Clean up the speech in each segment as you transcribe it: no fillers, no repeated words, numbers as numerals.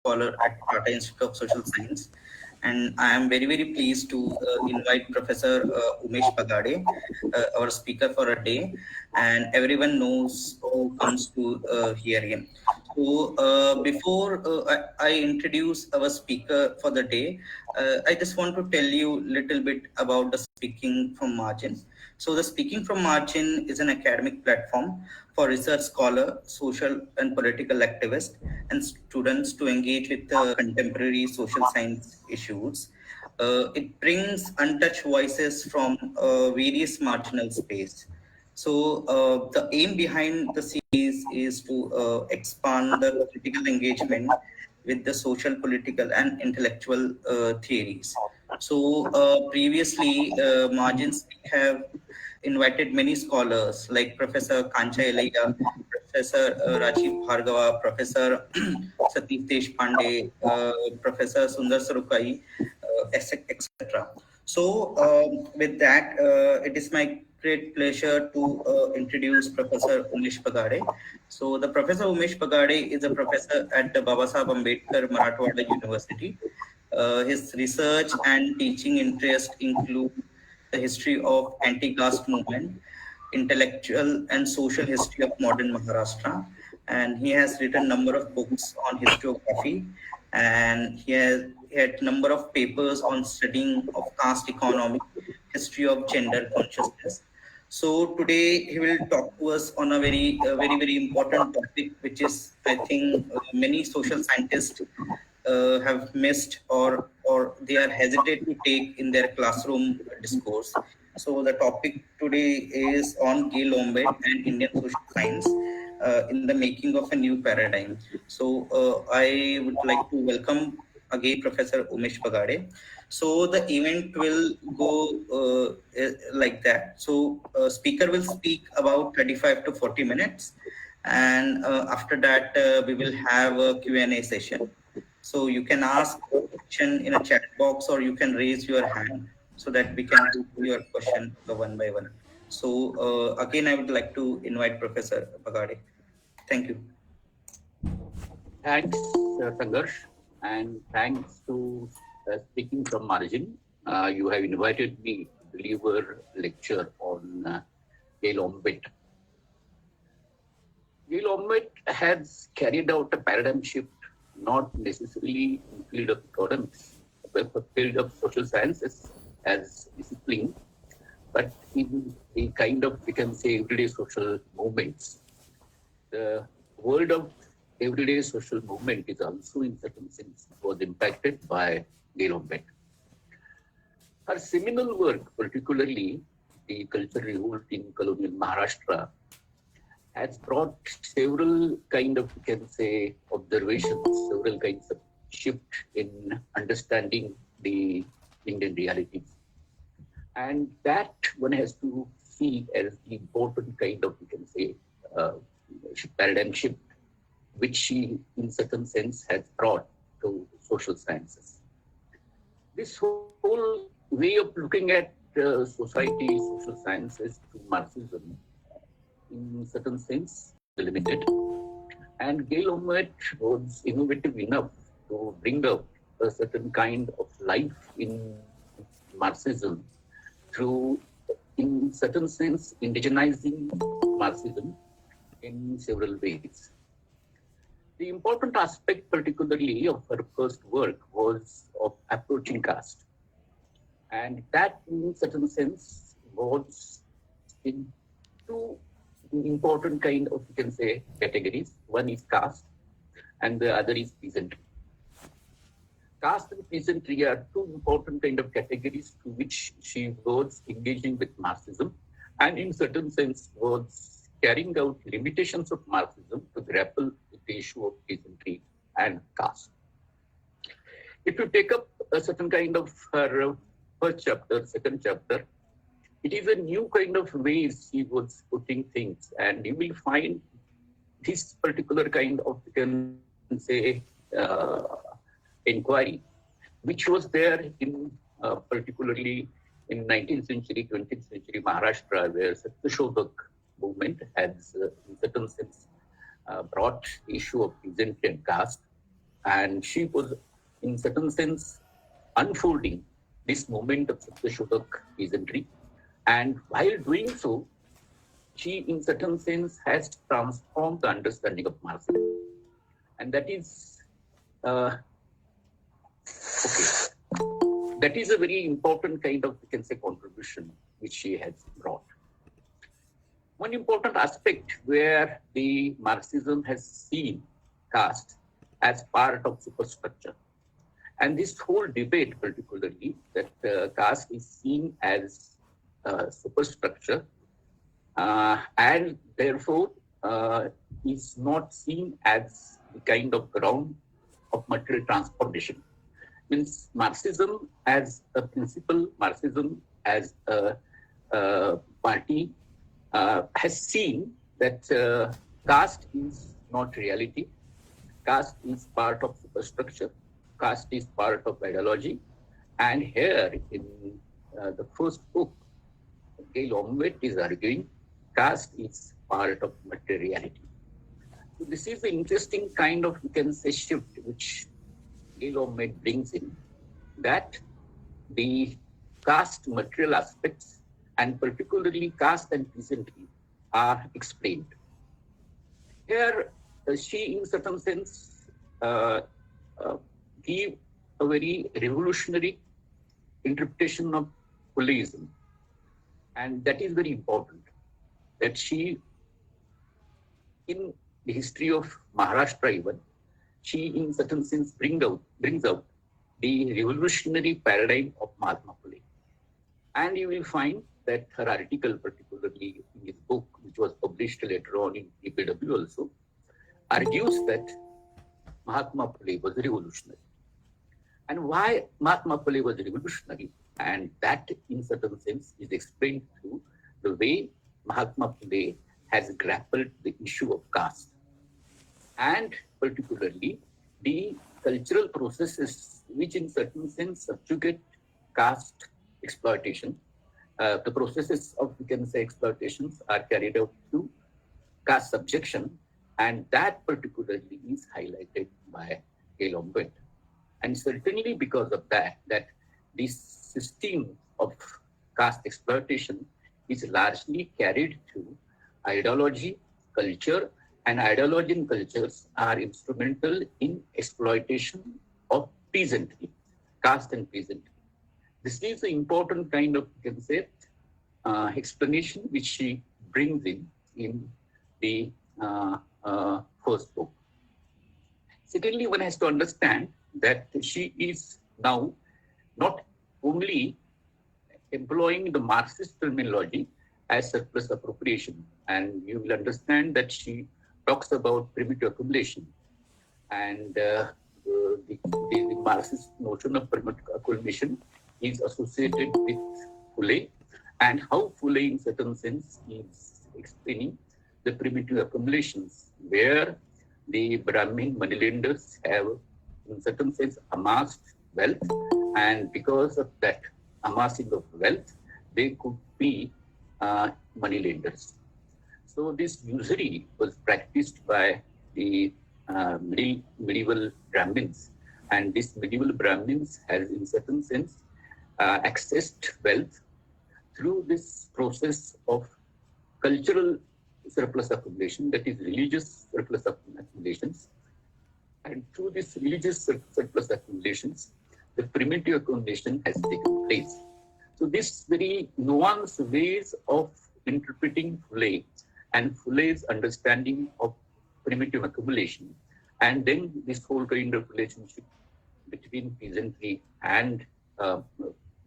scholar at Tata Institute of Social Science, and I am very, very pleased to invite Professor Umesh Bagade, our speaker for a day, and everyone knows who comes to hear him. So before I introduce our speaker for the day, I just want to tell you a little bit about the Speaking from Margin. So the Speaking from Margin is an academic platform for research scholar, social and political activists, and students to engage with contemporary social science issues. It brings untouched voices from various marginal space. So the aim behind the series is to expand the critical engagement with the social, political, and intellectual theories. So previously, Margins have invited many scholars like Professor Kancha Elia, Professor Rajiv Bhargava, Professor Satish Deshpande, Professor Sundar Sarukai, etc. So with that, it is my great pleasure to introduce Professor Umesh Bagade. So the Professor Umesh Bagade is a professor at the Babasaheb Ambedkar Marathwada University. His research and teaching interests include the history of anti-caste movement, intellectual and social history of modern Maharashtra, and he has written a number of books on historiography, and he had number of papers on studying of caste economy, history of gender consciousness. So today he will talk to us on a very important topic, which is I think many social scientists have missed or they are hesitant to take in their classroom discourse. So the topic today is on Gail Omvedt and Indian social science in the making of a new paradigm. So I would like to welcome again Professor Umesh Bagade. So the event will go like that. So speaker will speak about 35 to 40 minutes, and after that we will have a Q&A session. So you can ask a question in a chat box, or you can raise your hand so that we can do your question one by one. So again, I would like to invite Professor Bagade. Thank you. Thanks, Sangarsh, and thanks to Speaking from Margin. You have invited me to deliver a lecture on Gail Omvedt. Gail Omvedt has carried out a paradigm shift, not necessarily in the field of economics, but the field of social sciences as discipline, but in a kind of, we can say, everyday social movements. The world of everyday social movement is also, in certain sense, was impacted by Gail Omvedt. Her seminal work, particularly the Cultural Revolt in colonial Maharashtra, has brought several kind of, we can say, observations, several kinds of shift in understanding the Indian realities. And that one has to see as the important kind of, we can say, paradigm shift, which she, in certain sense, has brought to social sciences. This whole way of looking at society, social sciences to Marxism, in certain sense, limited. And Gail Omvedt was innovative enough to bring up a certain kind of life in Marxism through, in certain sense, indigenizing Marxism in several ways. The important aspect, particularly of her first work, was of approaching caste. And that, in certain sense, was in two important kind of, you can say, categories. One is caste, and the other is peasantry. Caste and peasantry are two important kind of categories to which she was engaging with Marxism, and in certain sense was carrying out limitations of Marxism to grapple with the issue of peasantry and caste. If you take up a certain kind of her first chapter, second chapter, it is a new kind of ways she was putting things, and you will find this particular kind of, you can say, inquiry, which was there in particularly in 19th century, 20th century Maharashtra, where Satyashodhak movement has, in certain sense, brought the issue of peasantry and caste. And she was, in certain sense, unfolding this moment of Satyashodak peasantry. And while doing so, she, in certain sense, has transformed the understanding of Marxism. And that is, that is a very important kind of, we can say, contribution which she has brought. One important aspect where the Marxism has seen caste as part of superstructure. And this whole debate, particularly, that caste is seen as superstructure and therefore is not seen as the kind of ground of material transformation. Means Marxism as a principle, Marxism as a party has seen that caste is not reality. Caste is part of superstructure. Caste is part of ideology. And here in the first book, Gail Omvedt is arguing caste is part of materiality. So this is an interesting kind of, we can say, shift which Gail Omvedt brings in, that the caste material aspects and particularly caste and peasantry are explained. Here, she, in certain sense, give a very revolutionary interpretation of Fuleism. And that is very important, that she, in the history of Maharashtra even, she, in certain sense, brings out the revolutionary paradigm of Mahatma Phule. And you will find that her article, particularly in his book, which was published later on in EPW also, argues that Mahatma Phule was revolutionary. And why Mahatma Phule was revolutionary, and that in certain sense is explained through the way Mahatma Phule has grappled the issue of caste. And particularly the cultural processes which in certain sense subjugate caste exploitation. The processes of, we can say, exploitations are carried out through caste subjection, and that particularly is highlighted by Gail Omvedt. And certainly because of that this system of caste exploitation is largely carried through ideology, culture, and ideology and cultures are instrumental in exploitation of peasantry, caste and peasantry. This is an important kind of, you can say, explanation which she brings in the first book. Secondly, one has to understand that she is now not only employing the Marxist terminology as surplus appropriation, and you will understand that she talks about primitive accumulation, and the Marxist notion of primitive accumulation is associated with Phule, and how Phule in certain sense is explaining the primitive accumulations where the Brahmin moneylenders have in certain sense amassed wealth, and because of that amassing of wealth, they could be moneylenders. So this usury was practiced by the medieval Brahmins, and this medieval Brahmins has in certain sense accessed wealth through this process of cultural surplus accumulation, that is religious surplus accumulations. And through this religious surplus accumulations, the primitive accumulation has taken place. So this very nuanced ways of interpreting Phule and Phule's understanding of primitive accumulation, and then this whole kind of relationship between peasantry and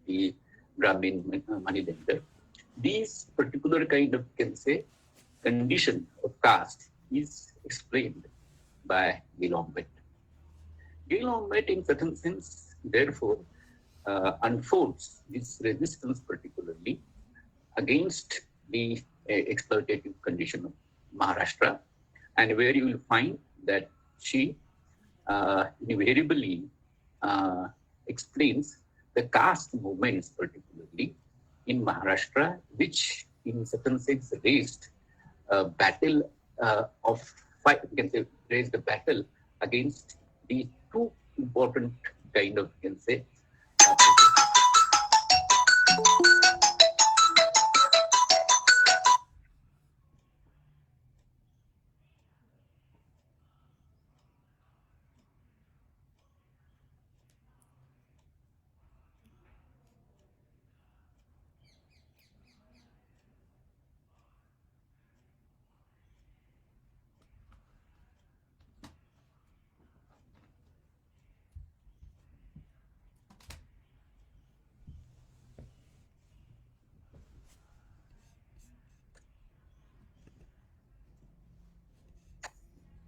the Brahmin moneylender, these particular kind of, can say, condition of caste is explained by Gail Omvedt. Gail Omvedt, in certain sense, therefore, unfolds this resistance particularly against the exploitative condition of Maharashtra, and where you will find that she invariably explains the caste movements particularly in Maharashtra, which in certain sense raised a battle raised a battle against the two important kind of, you can say,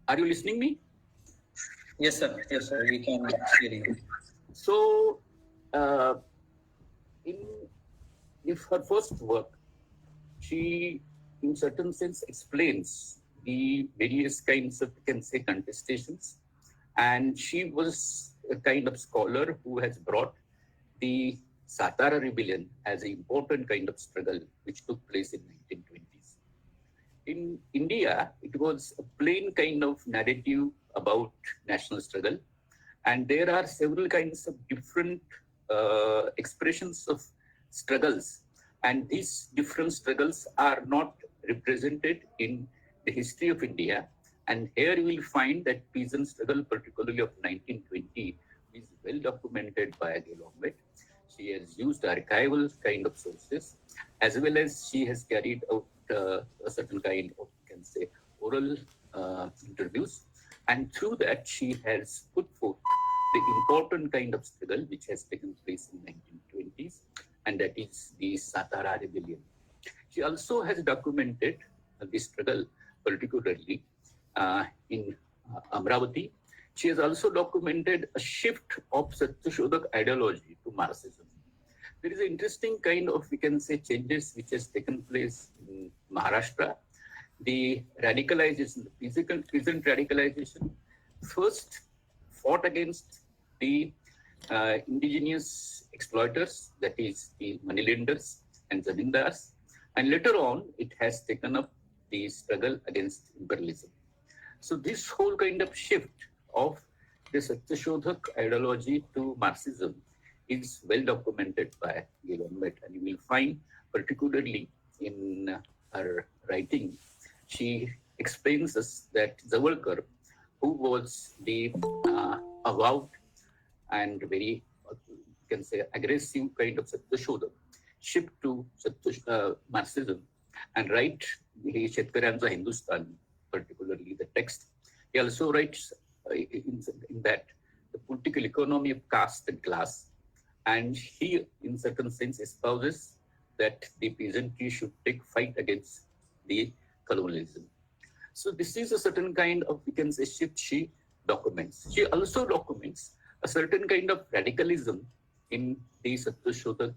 are you listening me? Yes, sir. Yes, sir. We can hear you. So, in if her first work, she, in certain sense, explains the various kinds of, you can say, contestations, and she was a kind of scholar who has brought the Satara rebellion as an important kind of struggle which took place in 1920s. In India, it was a plain kind of narrative about national struggle, and there are several kinds of different expressions of struggles, and these different struggles are not represented in the history of India. And here you will find that peasant struggle, particularly of 1920, is well documented by Gail Omvedt. She has used archival kind of sources, as well as she has carried out a certain kind of, you can say, oral interviews. And through that, she has put forth the important kind of struggle which has taken place in 1920s, and that is the Satara rebellion. She also has documented the struggle, particularly in Amravati. She has also documented a shift of Satyashodak ideology to Marxism. There is an interesting kind of, we can say, changes which has taken place in Maharashtra. The radicalization, the peasant radicalization, first fought against the indigenous exploiters, that is the moneylenders and zamindars, and later on it has taken up the struggle against imperialism. So this whole kind of shift of the Satyashodak ideology to Marxism is well documented by Gail Omvedt, and you will find, particularly in her writing, she explains us that Zawalkar, who was the avowed and very, you can say, aggressive kind of Satyashodak, shift to Marxism and write the Shetkaryancha Hindustan, particularly the text. He also writes in that the political economy of caste and class, and he, in certain sense, espouses that the peasantry should take fight against the colonialism. So this is a certain kind of, we can say, shift she documents. She also documents a certain kind of radicalism in the Satyashodak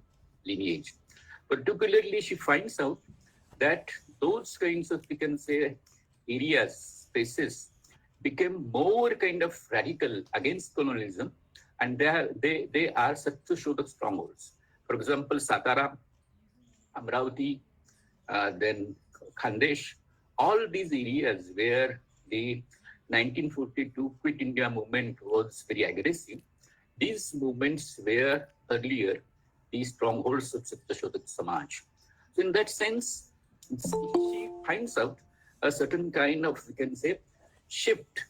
lineage. Particularly, she finds out that those kinds of, we can say, areas, spaces, became more kind of radical against colonialism, and they are Satyashodak strongholds. For example, Satara, Amravati, then Khandesh, all these areas where the 1942 Quit India movement was very aggressive, these movements were earlier the strongholds of Satyashodak Samaj. So in that sense, she finds out a certain kind of, we can say, shift,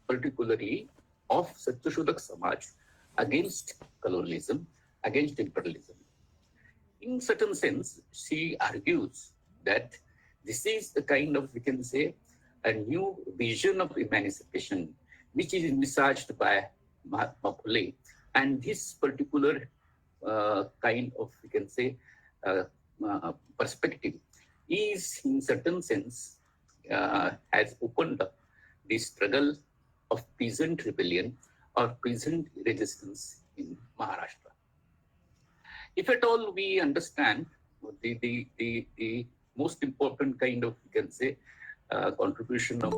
particularly of Satyashodak Samaj against colonialism, against imperialism. In certain sense, she argues that this is the kind of, we can say, a new vision of emancipation, which is envisaged by Mahatma Phule. And this particular kind of, we can say, perspective is, in certain sense, has opened up the struggle of peasant rebellion or peasant resistance in Maharashtra. If at all we understand the most important kind of, you can say, contribution of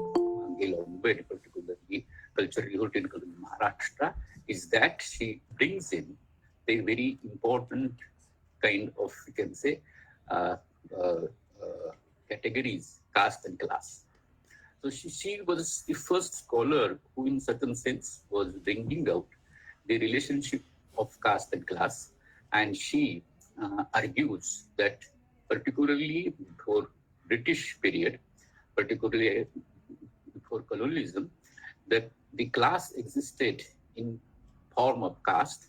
Gail Omvedt, particularly cultural revolt in Maharashtra, is that she brings in the very important kind of, you can say, categories, caste and class. So she was the first scholar who, in certain sense, was bringing out the relationship of caste and class. And she argues that particularly before British period, particularly before colonialism, that the class existed in form of caste,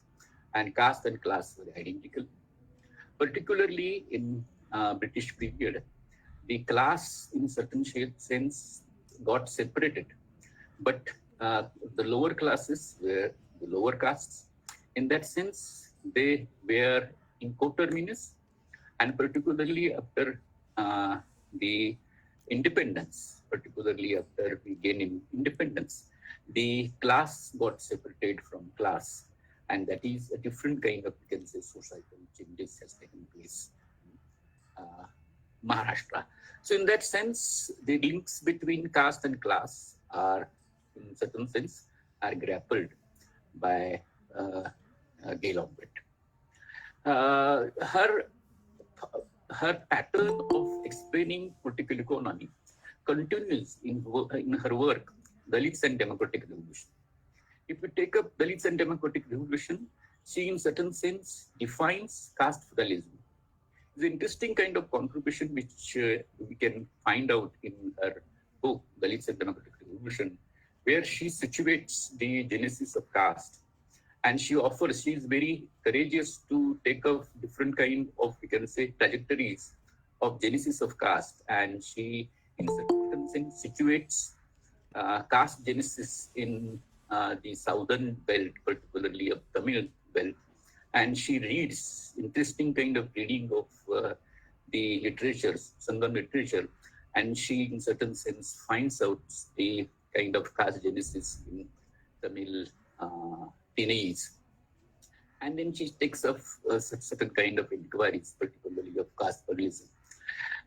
and caste and class were identical. Particularly in British period, the class in certain sense got separated, but the lower classes were the lower castes. In that sense, they were in coterminous, and particularly after the independence, particularly after we gained independence, the class got separated from class, and that is a different kind of, you can say, societal changes has taken place in Maharashtra. So in that sense, the links between caste and class are, in certain sense, are grappled by Gail Omvedt. Her pattern of explaining political economy continues in her work, Dalits and Democratic Revolution. If we take up Dalits and Democratic Revolution, she in certain sense defines caste feudalism. It's an interesting kind of contribution which we can find out in her book, Dalits and Democratic Revolution, where she situates the genesis of caste. And she is very courageous to take up different kind of, we can say, trajectories of genesis of caste. And she, in certain sense, situates caste genesis in the southern belt, particularly of Tamil belt. And she reads interesting kind of reading of the literatures, Sangam literature. And she, in certain sense, finds out the kind of caste genesis in Tamil teenage. And then she takes up certain kind of inquiries, particularly of caste pluralism.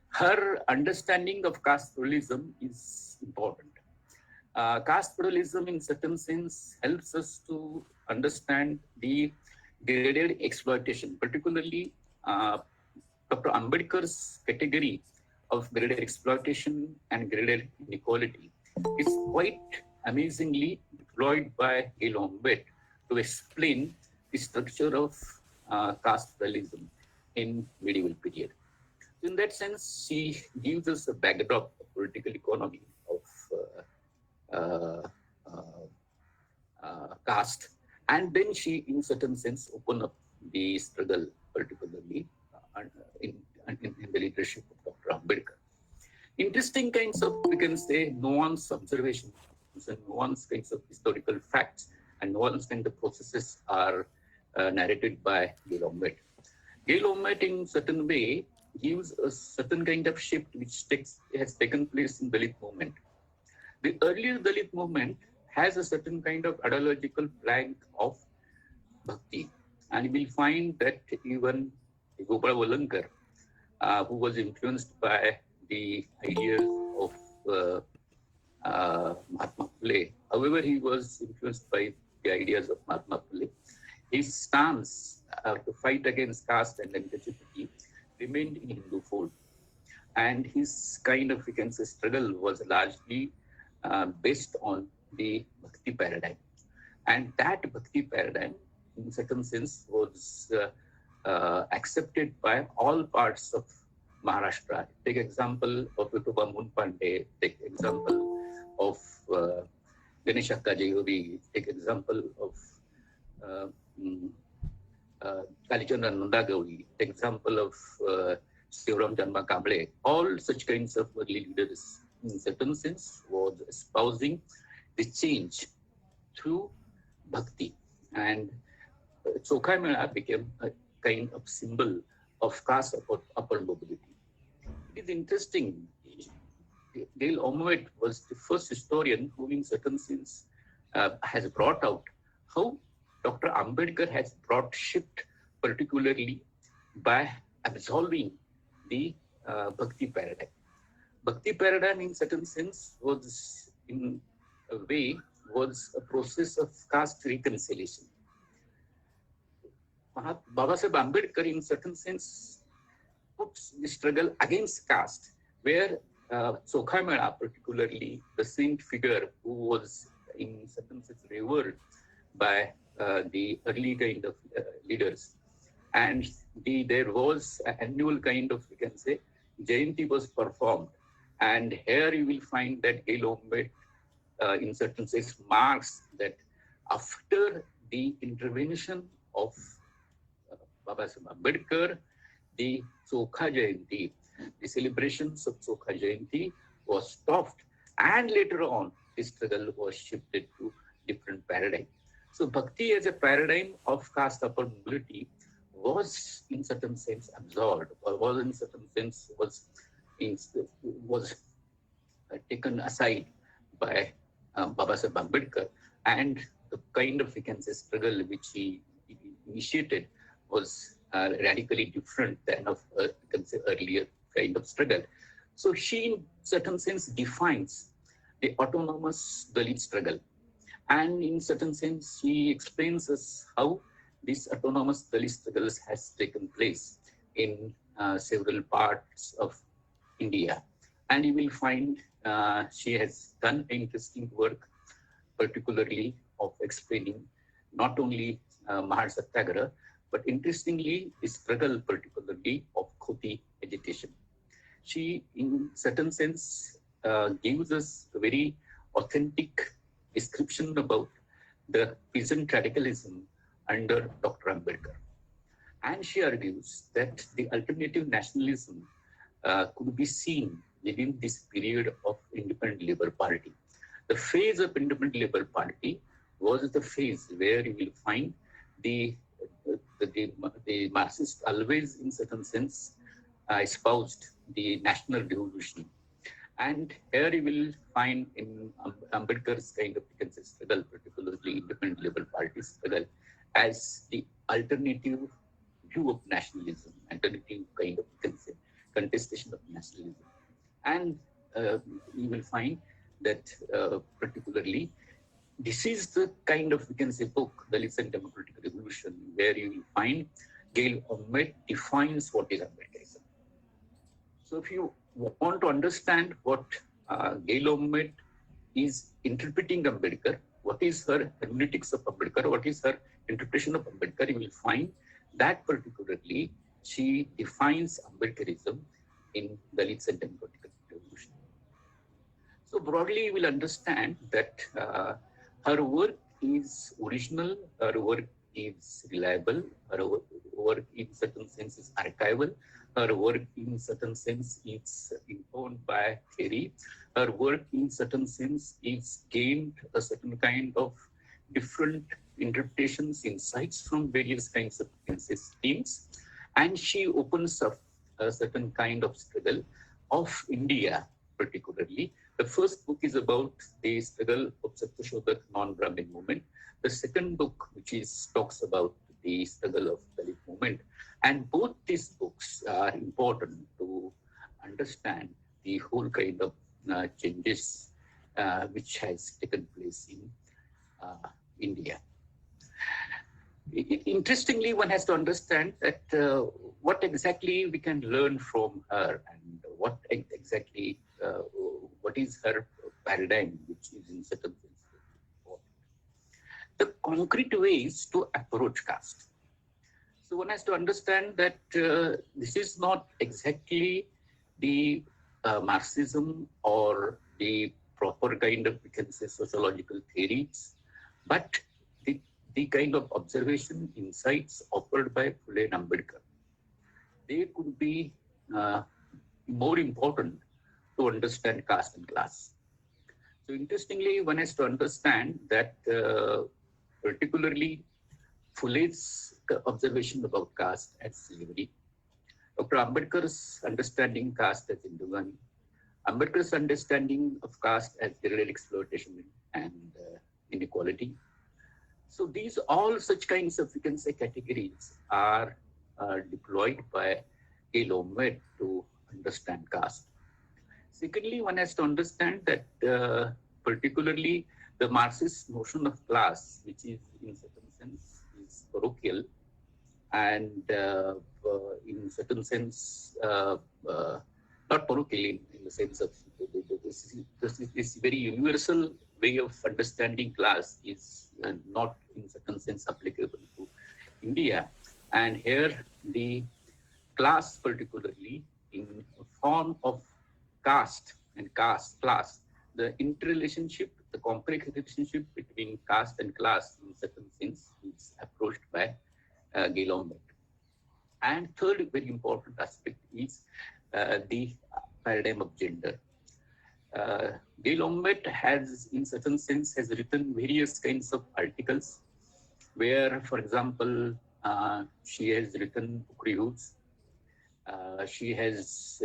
Her understanding of caste pluralism is important. Caste pluralism, in certain sense, helps us to understand the graded exploitation, particularly Dr. Ambedkar's category of graded exploitation and graded inequality is quite amazingly deployed by Gail Omvedt to explain the structure of caste pluralism in medieval period. In that sense, she gives us a backdrop of political economy of caste, and then she, in certain sense, open up the struggle, particularly in the leadership of Dr. Ambedkar. Interesting kinds of, we can say, nuanced observations and nuanced kinds of historical facts and nuanced kind of processes are narrated by Gail Omvedt. Gail Omvedt, in certain way, gives a certain kind of shift which has taken place in Dalit movement. The earlier Dalit movement has a certain kind of ideological plank of bhakti, and you will find that even Gopal Valankar, who was influenced by the ideas of Mahatma Phule. However, he was influenced by the ideas of Mahatma Phule. His stance to fight against caste and untouchability remained in Hindu fold. And his kind of, we can say, struggle was largely based on the bhakti paradigm. And that bhakti paradigm, in certain sense, was accepted by all parts of Maharashtra. Take example of Vitoba Munpande, take example of Ganesh Akka Jayovi, take example of Kalichandra Nandagauri, take example of Sivaram Janma Kamble. All such kinds of early leaders, in certain sense, was espousing the change through bhakti. And Chokhai Mela became a kind of symbol of caste upper mobility. It is interesting. Gail Omvedt was the first historian who, in certain sense, has brought out how Dr. Ambedkar has brought shift, particularly by absolving the bhakti paradigm. Bhakti paradigm, in certain sense, was in a way was a process of caste reconciliation. Babasaheb Ambedkar, in certain sense, puts the struggle against caste, where Sokhamela, particularly the saint figure who was in certain sense revered by the early kind of leaders. And there was an annual kind of, we can say, Jayanti was performed. And here you will find that Gail Omvedt, in certain sense, marks that after the intervention of Babasaheb Ambedkar, the Sokha Jayanti, the celebrations of Sokha Jayanti was stopped, and later on, the struggle was shifted to different paradigm. So Bhakti as a paradigm of caste upon mobility was in certain sense absorbed, or was in certain sense was taken aside by Babasaheb Ambedkar, and the kind of, we can say, struggle which he initiated was radically different than of you can say earlier kind of struggle. So she, in certain sense, defines the autonomous Dalit struggle, and in certain sense, she explains us how this autonomous Dalit struggles has taken place in several parts of India. And you will find she has done interesting work, particularly of explaining not only Mahar Satyagraha, but interestingly, the struggle particularly of Khoti agitation. She, in certain sense, gives us a very authentic description about the peasant radicalism under Dr. Ambedkar. And she argues that the alternative nationalism could be seen within this period of Independent Labour Party. The phase of Independent Labour Party was the phase where you will find the Marxists always, in certain sense, espoused the national revolution. And here you will find in Ambedkar's kind of, you can say, struggle, particularly Independent Labour Party struggle, as the alternative view of nationalism, alternative kind of, you can say, contestation of nationalism. And you will find that particularly this is the kind of, we can say, book, Dalits and Democratic Revolution, where you will find Gail Omvedt defines what is Ambedkarism. So if you want to understand what Gail Omvedt is interpreting Ambedkar, what is her hermeneutics of Ambedkar, what is her interpretation of Ambedkar, you will find that particularly she defines Ambedkarism in Dalits and Democratic Revolution. So broadly, you will understand that her work is original, her work is reliable, her work in certain sense is archival, her work in certain sense is informed by theory, her work in certain sense is gained a certain kind of different interpretations, insights from various kinds of themes, and she opens up a certain kind of struggle of India particularly. The first book is about the struggle of Satyashodak non-Brahmin movement. The second book, which talks about the struggle of Dalit movement. And both these books are important to understand the whole kind of changes which has taken place in India. Interestingly, one has to understand that what exactly we can learn from her, and what exactly what is her paradigm, which is in certain sense important. The concrete ways to approach caste. So one has to understand that this is not exactly the Marxism or the proper kind of, we can say, sociological theories, but the kind of observation, insights offered by Phule and Ambedkar. They could be more important to understand caste and class. So interestingly, one has to understand that particularly Phule's observation about caste as slavery, Dr. Ambedkar's understanding caste as Hindugani, Ambedkar's understanding of caste as degraded exploitation and inequality. So these all such kinds of, you can say, categories are deployed by Gail Omvedt to understand caste. Secondly, one has to understand that particularly the Marxist notion of class, which is in certain sense is parochial, and in certain sense not parochial, in the sense of this very universal way of understanding class is not in certain sense applicable to India. And here the class, particularly in form of caste and class, the interrelationship, the complex relationship between caste and class in certain sense is approached by Gail Omvedt. And third very important aspect is the paradigm of gender. Gail Omvedt has, in certain sense, has written various kinds of articles where, for example, she has written book reviews. She has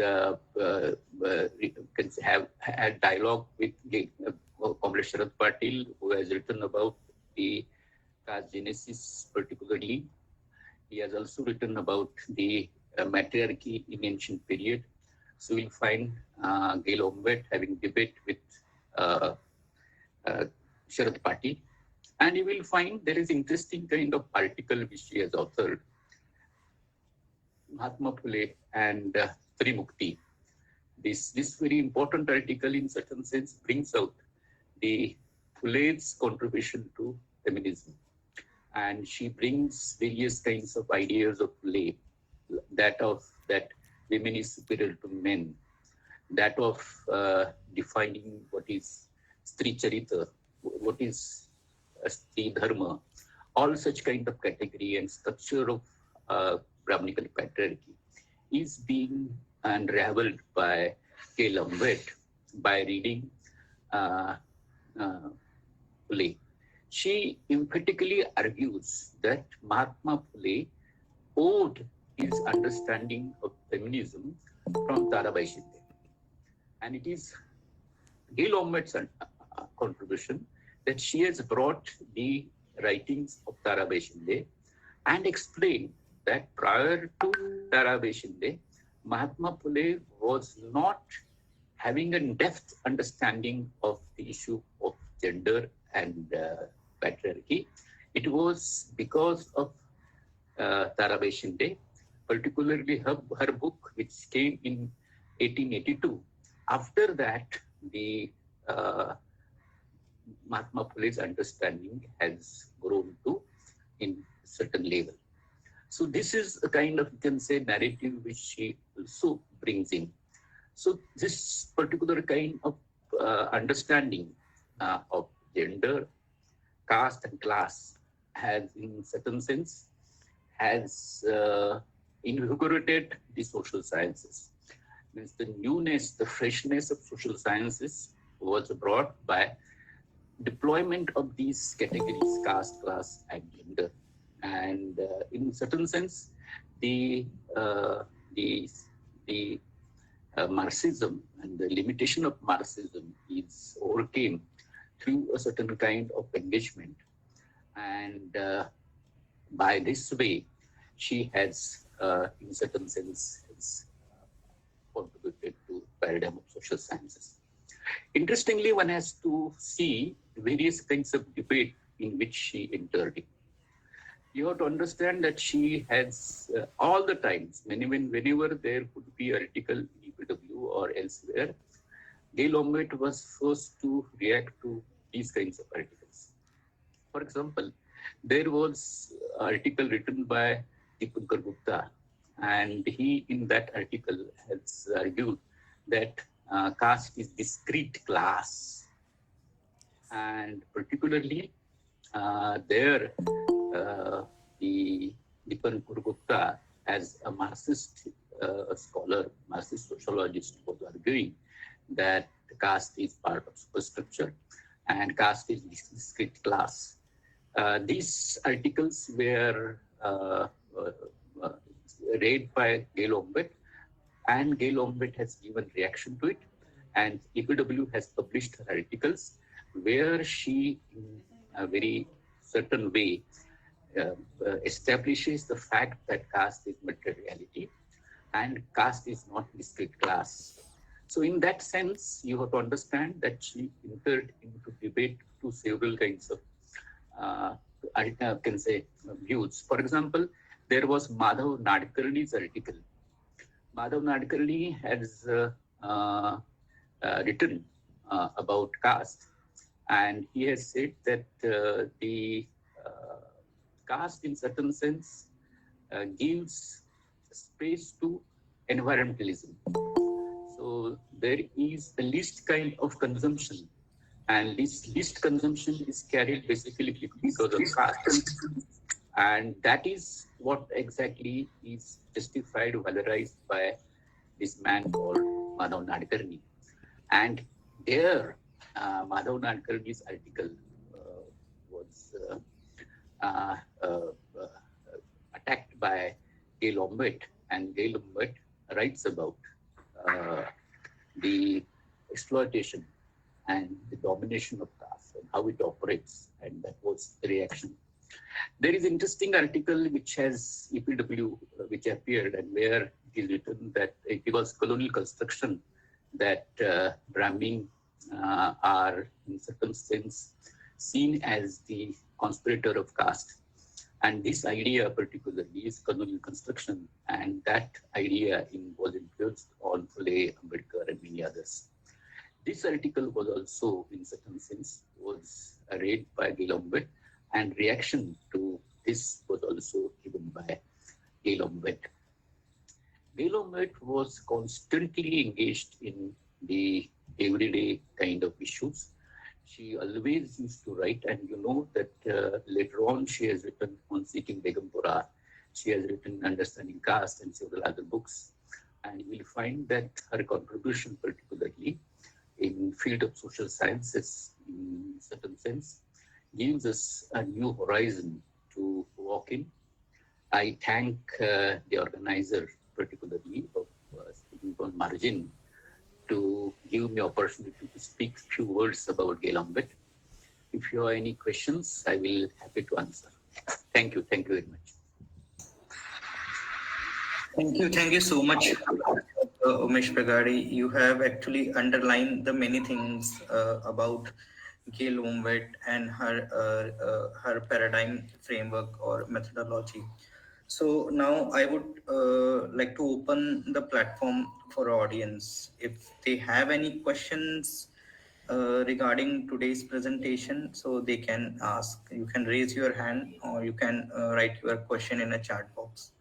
have had dialogue with Comrade Sharad Patil, who has written about the caste genesis particularly. He has also written about the matriarchy in ancient period. So we'll find Gail Omvedt having debate with Sharad Patil. And you will find there is interesting kind of article which she has authored, Mahatma Phule and Trimukti. This very important article in certain sense brings out the Phule's contribution to feminism. And she brings various kinds of ideas of Phule, that women is superior to men, that of defining what is Stri Charita, what is Stri Dharma, all such kind of category and structure of Brahminical patriarchy is being unraveled by Gail Omvedt by reading Phule. She emphatically argues that Mahatma Phule owed his understanding of feminism from Tarabai Shinde. And it is Gail Omvedt's contribution that she has brought the writings of Tarabai Shinde and explained that prior to Tarabai Shinde, Mahatma Phule was not having a depth understanding of the issue of gender and patriarchy. It was because of Tarabai Shinde, particularly her book, which came in 1882. After that, the Mahatma Phule's understanding has grown to in certain level. So this is a kind of, you can say, narrative which she also brings in. So this particular kind of understanding of gender, caste and class has, in certain sense, has invigorated the social sciences. Means the newness, the freshness of social sciences was brought by deployment of these categories, caste, class, and gender. And in certain sense, the Marxism and the limitation of Marxism is overcame through a certain kind of engagement. And by this way, she has, in certain sense, contributed to paradigm of social sciences. Interestingly, one has to see various kinds of debate in which she entered in. You have to understand that she has all the times, whenever there could be article in EPW or elsewhere, Gail Omvedt was first to react to these kinds of articles. For example, there was an article written by Dipankar Gupta, and he, in that article, has argued that caste is discrete class. And particularly, there, the Dipankar Gupta, as a Marxist scholar, Marxist sociologist, was arguing that caste is part of superstructure and caste is discrete class. These articles were read by Gail Omvedt, and Gail Omvedt has given reaction to it, and EPW has published her articles where she, in a very certain way, establishes the fact that caste is materiality and caste is not discrete class. So in that sense, you have to understand that she entered into debate to several kinds of, I can say, views. For example, there was Madhav Nadkarni's article. Madhav Nadkarni has written about caste, and he has said that the caste, in certain sense, gives space to environmentalism. So there is a least kind of consumption, and this least consumption is carried basically because of caste. And that is what exactly is justified, valorized by this man called Madhav Nadkarni. And there, Madhav Nadkarni's article was uh, uh, attacked by Gail Omvedt, and Gail Omvedt writes about uh, the exploitation and the domination of caste and how it operates, and that was the reaction. There is an interesting article which has EPW, which appeared, and where it is written that it was colonial construction that Brahmin are, in certain sense, seen as the conspirator of caste. And this idea particularly is colonial construction, and that idea was influenced on Phule, Ambedkar, and many others. This article was also, in certain sense, was read by Gail Omvedt, and reaction to this was also given by Gail Omvedt. Gail Omvedt was constantly engaged in the everyday kind of issues. She always used to write, and you know that later on she has written on Seeking Begumpura. She has written Understanding Caste and several other books. And you will find that her contribution, particularly in field of social sciences, in certain sense, gives us a new horizon to walk in. I thank the organizer, particularly of Speaking on Margin, to give me opportunity to speak few words about Gail Omvedt. If you have any questions, I will happy to answer. Thank you very much. Thank you so much, Umesh Bagade. You have actually underlined the many things about Gail Omvedt and her paradigm framework or methodology. So now I would like to open the platform for audience. If they have any questions regarding today's presentation, so they can ask. You can raise your hand or you can write your question in a chat box.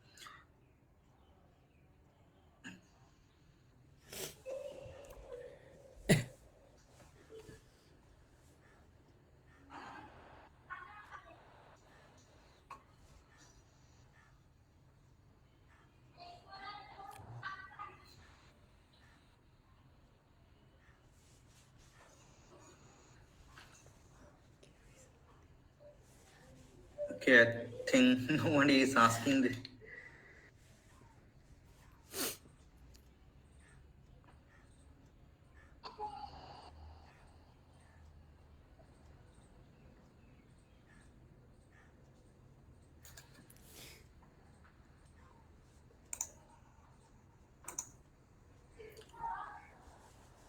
Okay, I think nobody is asking this.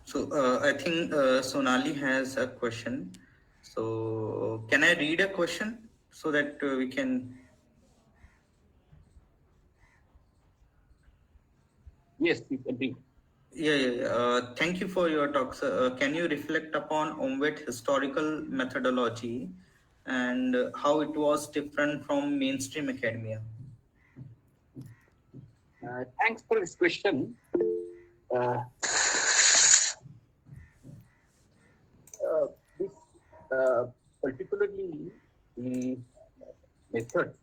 So I think Sonali has a question. So can I read a question so that we can? Yes, you can read. Yeah. Thank you for your talk, sir. Can you reflect upon Omvedt historical methodology and how it was different from mainstream academia? Thanks for this question. This particularly the method,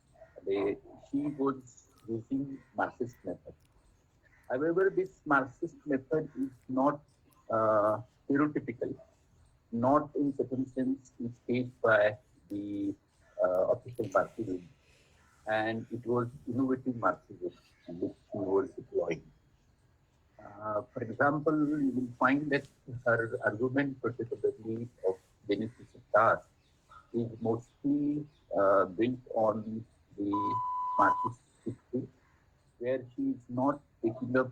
she was using Marxist method. However, this Marxist method is not stereotypical, not in certain sense staged by the official Marxism, and it was innovative Marxism which she was deploying. For example, you will find that her argument, particularly of genesis of caste, is mostly built on the Marxist history, where she is not taking up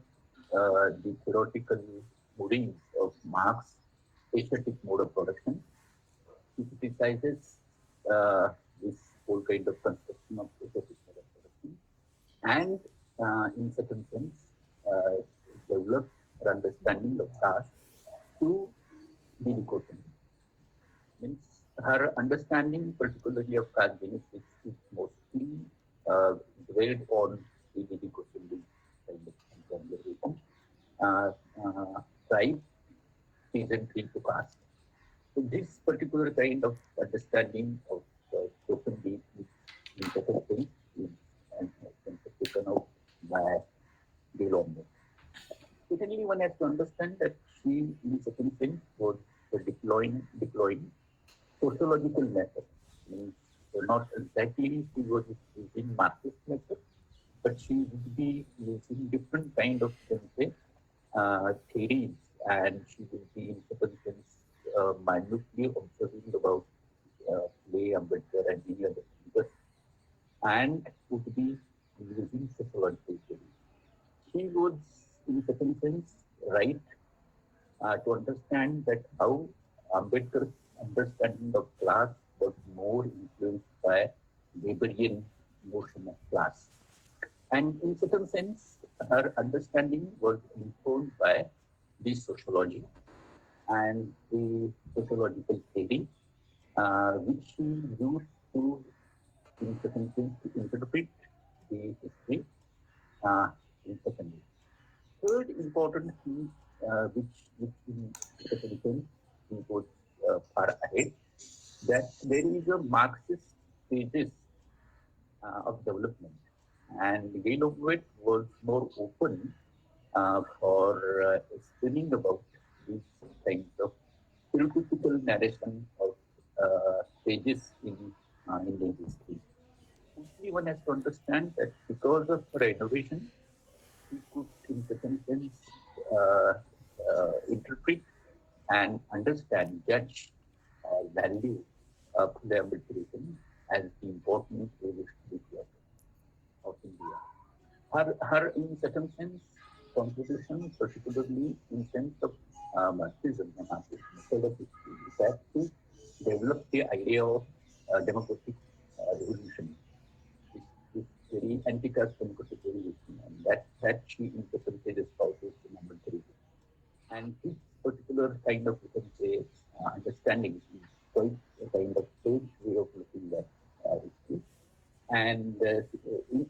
the theoretical moorings of Marx aesthetic mode of production. She criticizes this whole kind of construction of aesthetic mode of production, and in certain sense, develop her understanding of caste to understanding, particularly of caste genetics, is mostly based on the Didi-Kosindi kind of conservation. Tribe peasantry to caste. So this particular kind of understanding of social being is in certain things is and has been taken out by Gail Omvedt. Secondly, one has to understand that she, in certain sense, was deploying sociological methods. Means not exactly she was using Marxist methods, but she would be using different kind of theories, and she will be in certain sense minutely observing about Way, Ambedkar, and many other thinkers, and would be using sociological theory. She was, in certain sense, right to understand that how Ambedkar's understanding of class was more influenced by Weberian notion of class. And in certain sense, her understanding was informed by the sociology and the sociological theory, which she used to, in certain sense, to interpret the history in certain ways. Third important thing, which in certain sense he goes far ahead, that there is a Marxist stages of development, and Gail Omvedt was more open for explaining about these kinds of philosophical narration of stages in Indian history. Mostly one has to understand that because of her innovation, he could, in certain sense, interpret and understand, judge, value the arbitration as the important revolutionary of India. Her, in certain sense, contribution, particularly in sense of Marxism and Marxist methodology, that to develop the idea of democratic revolution, this very anti-caste democratic revolution, and that she in certain sense espouses in Ambedkar. And this particular kind of, you can say, understanding is quite a kind of strange way of looking at history. And in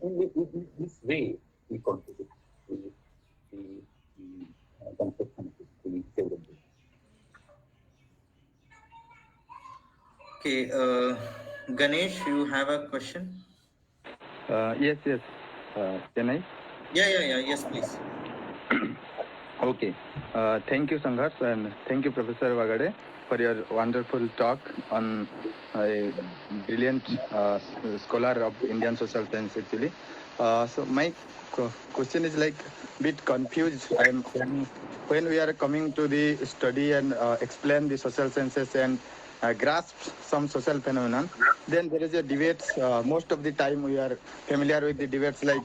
this way, we contribute to the conception of history favorably. Okay, Ganesh, you have a question? Yes. Can I? Yeah. Yes, please. Okay. Thank you, Sangharsh, and thank you, Professor Bagade, for your wonderful talk on a brilliant scholar of Indian social science, actually. So my question is like a bit confused. When we are coming to the study and explain the social sciences and grasp some social phenomenon, then there is a debate. Most of the time we are familiar with the debates like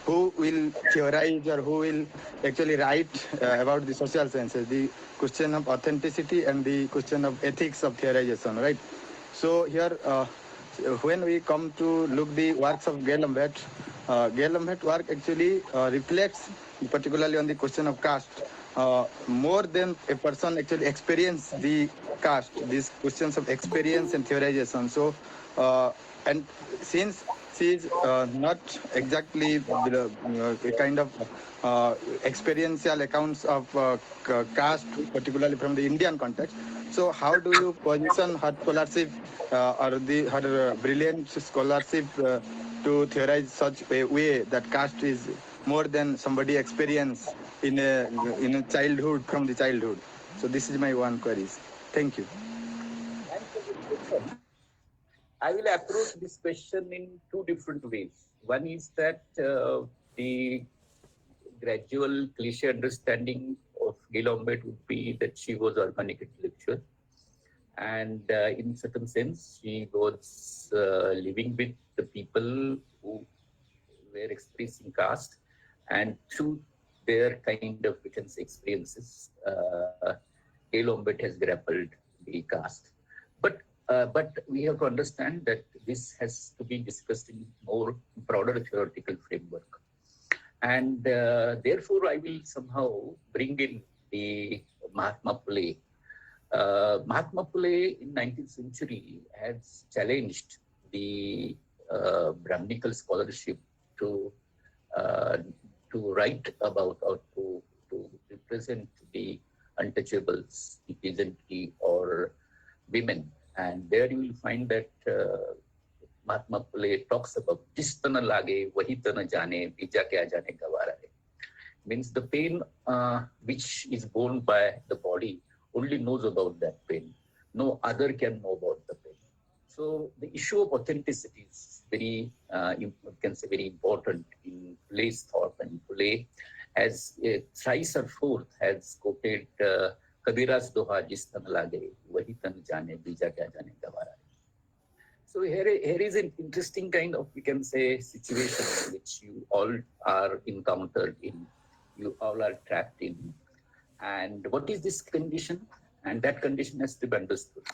who will theorize or who will actually write about the social sciences, the question of authenticity and the question of ethics of theorization, right? So here, when we come to look the works of Gail Omvedt work actually reflects particularly on the question of caste more than a person actually experience the caste, these questions of experience and theorization. So, and since she is not exactly a kind of experiential accounts of caste, particularly from the Indian context. So, how do you position her scholarship or her brilliant scholarship to theorize such a way that caste is more than somebody experience in a childhood, from the childhood? So, this is my one query. Thank you. Thanks for this question. I will approach this question in two different ways. One is that the gradual cliche understanding of Gail Omvedt would be that she was organic intellectual, and in certain sense, she was living with the people who were expressing caste, and through their kind of, we can say, experiences, Gail Omvedt has grappled the caste. But we have to understand that this has to be discussed in more broader theoretical framework. And therefore, I will somehow bring in the Mahatma Phule Mahatma Phule in 19th century has challenged the Brahminical scholarship to uh, to write about or to represent the untouchables, the peasantry or women. And there you will find that Mahatma Phule talks about "Jis tana lage, wahi tana jane, bija kya jane gawara hai." Means the pain which is borne by the body only knows about that pain. No other can know about the pain. So the issue of authenticity is very, you can say, very important in Phule's thought. And Phule, as thrice or fourth, has quoted Kabira's Doha, "Jis tan lage, wahi tan jane, bija kya jane gawara." So here is an interesting kind of, we can say, situation which you all are encountered in, you all are trapped in. And what is this condition? And that condition has to be understood.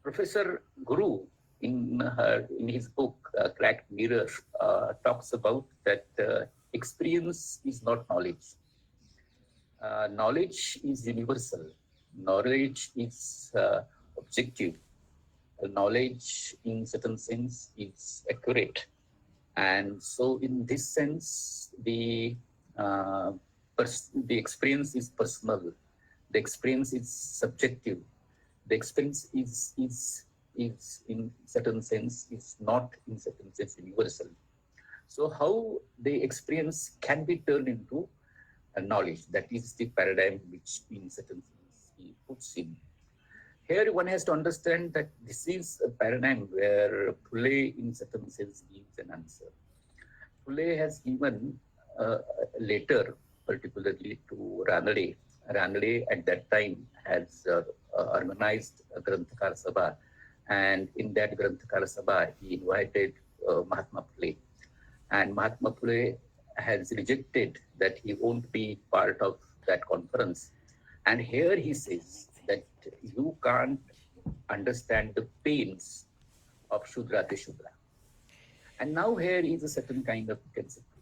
Professor Guru, in his book, Cracked Mirror, talks about that experience is not knowledge. Knowledge is universal. Knowledge is objective. Knowledge, in certain sense, is accurate. And so, in this sense, the experience is personal. The experience is subjective. The experience is in certain sense is not in certain sense universal. So, how the experience can be turned into a knowledge? That is the paradigm which, in certain sense, he puts in. Here one has to understand that this is a paradigm where Phule in certain sense gives an answer. Phule has given later, particularly to Ranade. Ranade at that time has organized a Granthakar Sabha, and in that Granthakar Sabha he invited Mahatma Phule. And Mahatma Phule has rejected that he won't be part of that conference. And here he says that you can't understand the pains of Shudra to Shudra. And now here is a certain kind of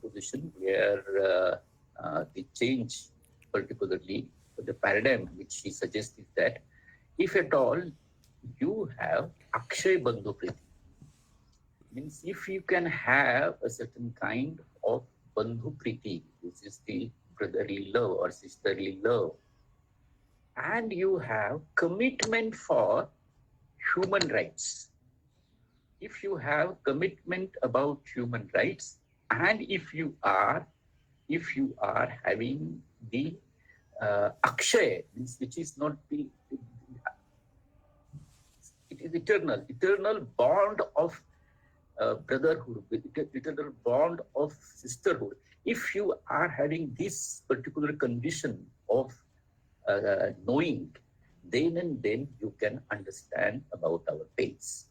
position where the change, particularly the paradigm which he suggests is that if at all you have Akshay Bandhu Priti, means if you can have a certain kind of Bandhu Priti, which is the brotherly love or sisterly love, and you have commitment for human rights. If you have commitment about human rights, and if you are having the Akshay, which is not the, it is eternal bond of brotherhood, eternal bond of sisterhood. If you are having this particular condition of knowing, then and then you can understand about our pains.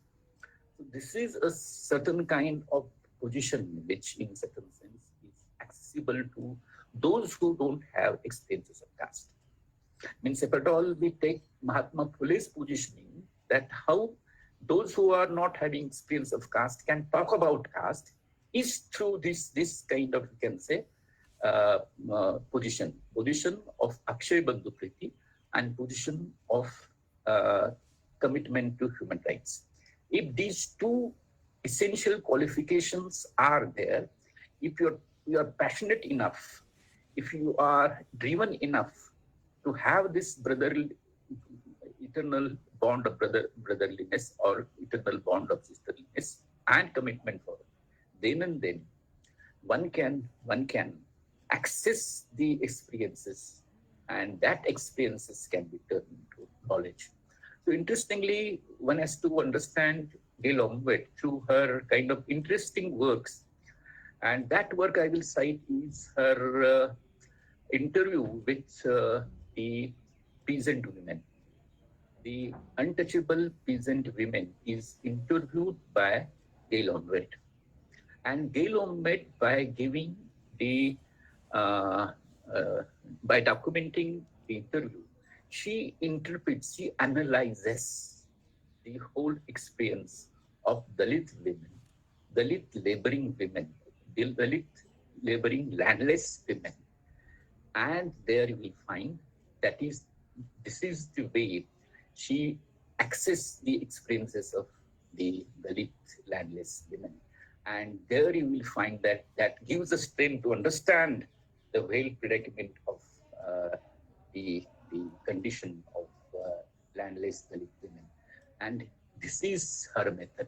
So this is a certain kind of position which in certain sense is accessible to those who don't have experiences of caste. Means if at all we take Mahatma Phule's positioning that how those who are not having experience of caste can talk about caste is through this kind of, you can say, position of Akshay Bandhu Priti and position of commitment to human rights. If these two essential qualifications are there, if you are passionate enough, if you are driven enough to have this brotherly, eternal bond of brotherliness or eternal bond of sisterliness and commitment for it, then and then one can access the experiences, and that experiences can be turned into knowledge. So interestingly, one has to understand Gail Omvedt through her kind of interesting works. And that work I will cite is her interview with the peasant women. The untouchable peasant women is interviewed by Gail Omvedt. And Gail Omvedt, by giving the by documenting the interview, she interprets, she analyzes the whole experience of Dalit women, Dalit laboring women, Dalit laboring landless women, And there you will find that is this is the way she access the experiences of the Dalit landless women. And there you will find that that gives us strength to understand the real predicament of the condition of landless Dalit women. And this is her method.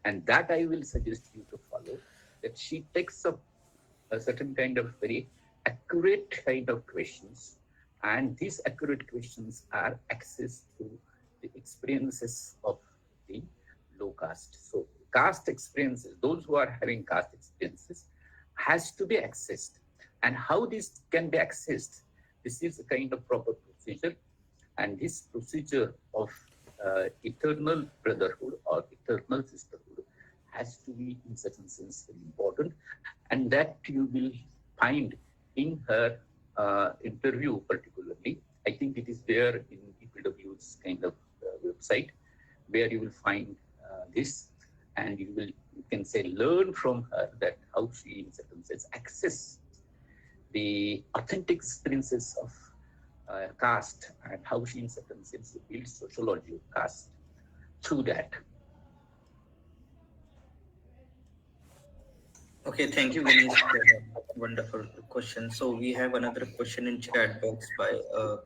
And that I will suggest you to follow, that she takes up a certain kind of very accurate kind of questions. And these accurate questions are accessed through the experiences of the low caste. So caste experiences, those who are having caste experiences, has to be accessed. And how this can be accessed, this is a kind of proper procedure. And this procedure of eternal brotherhood or eternal sisterhood has to be in certain sense very important. And that you will find in her interview particularly. I think it is there in EPW's kind of website, where you will find this, and you can say learn from her that how she in certain sense access the authentic experiences of caste, and how she in certain sense builds sociology of caste through that. Okay, thank you, Ganesh, for that wonderful question. So we have another question in chat box by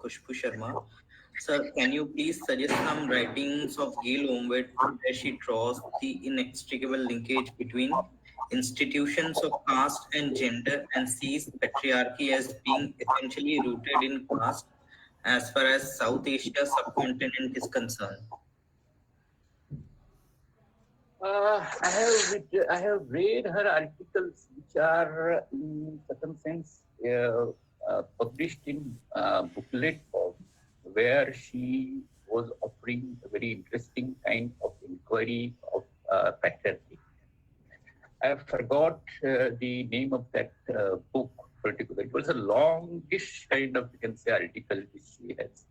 Kushbu Sharma. Sir, can you please suggest some writings of Gail Omvedt where she draws the inextricable linkage between institutions of caste and gender and sees patriarchy as being essentially rooted in caste as far as South Asia subcontinent is concerned? I have read her articles, which are in certain sense published in booklet form, where she was offering a very interesting kind of inquiry of patriarchy. I forgot the name of that book particularly. It was a longish kind of, you can say, article which she has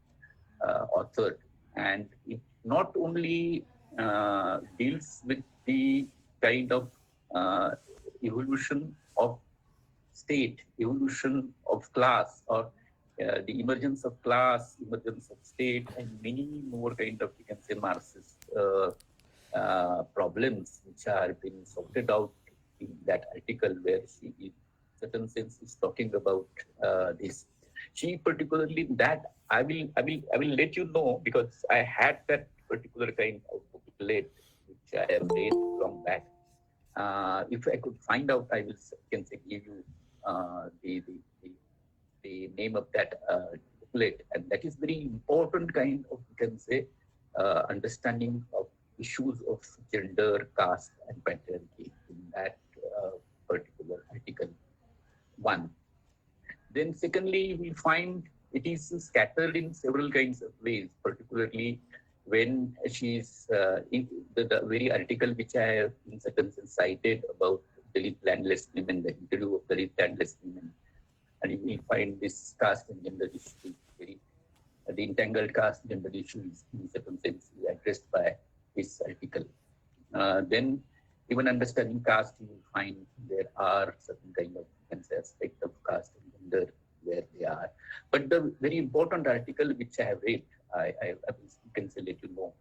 authored, and it not only deals with the kind of evolution of state, evolution of class, or the emergence of class, emergence of state, and many more kind of, you can say, Marxist problems which are being sorted out in that article, where she, in certain sense, is talking about this. She particularly that I will let you know, because I had that particular kind of booklet which I have read long back. If I could find out, I will can say give you the name of that booklet, and that is very important kind of, you can say, understanding of issues of gender, caste, and patriarchy in that particular article. One. Then secondly, we find it is scattered in several kinds of ways, particularly when she is in the very article which I have in certain sense cited about Dalit landless women, the interview of Dalit landless women. And you will find this caste and gender issue very, the entangled caste gender issue is in certain sense addressed by this article. Then even understanding caste, you will find there are certain kind of, you can say, aspect of caste and gender where they are. But the very important article which I have read, I can say let you know.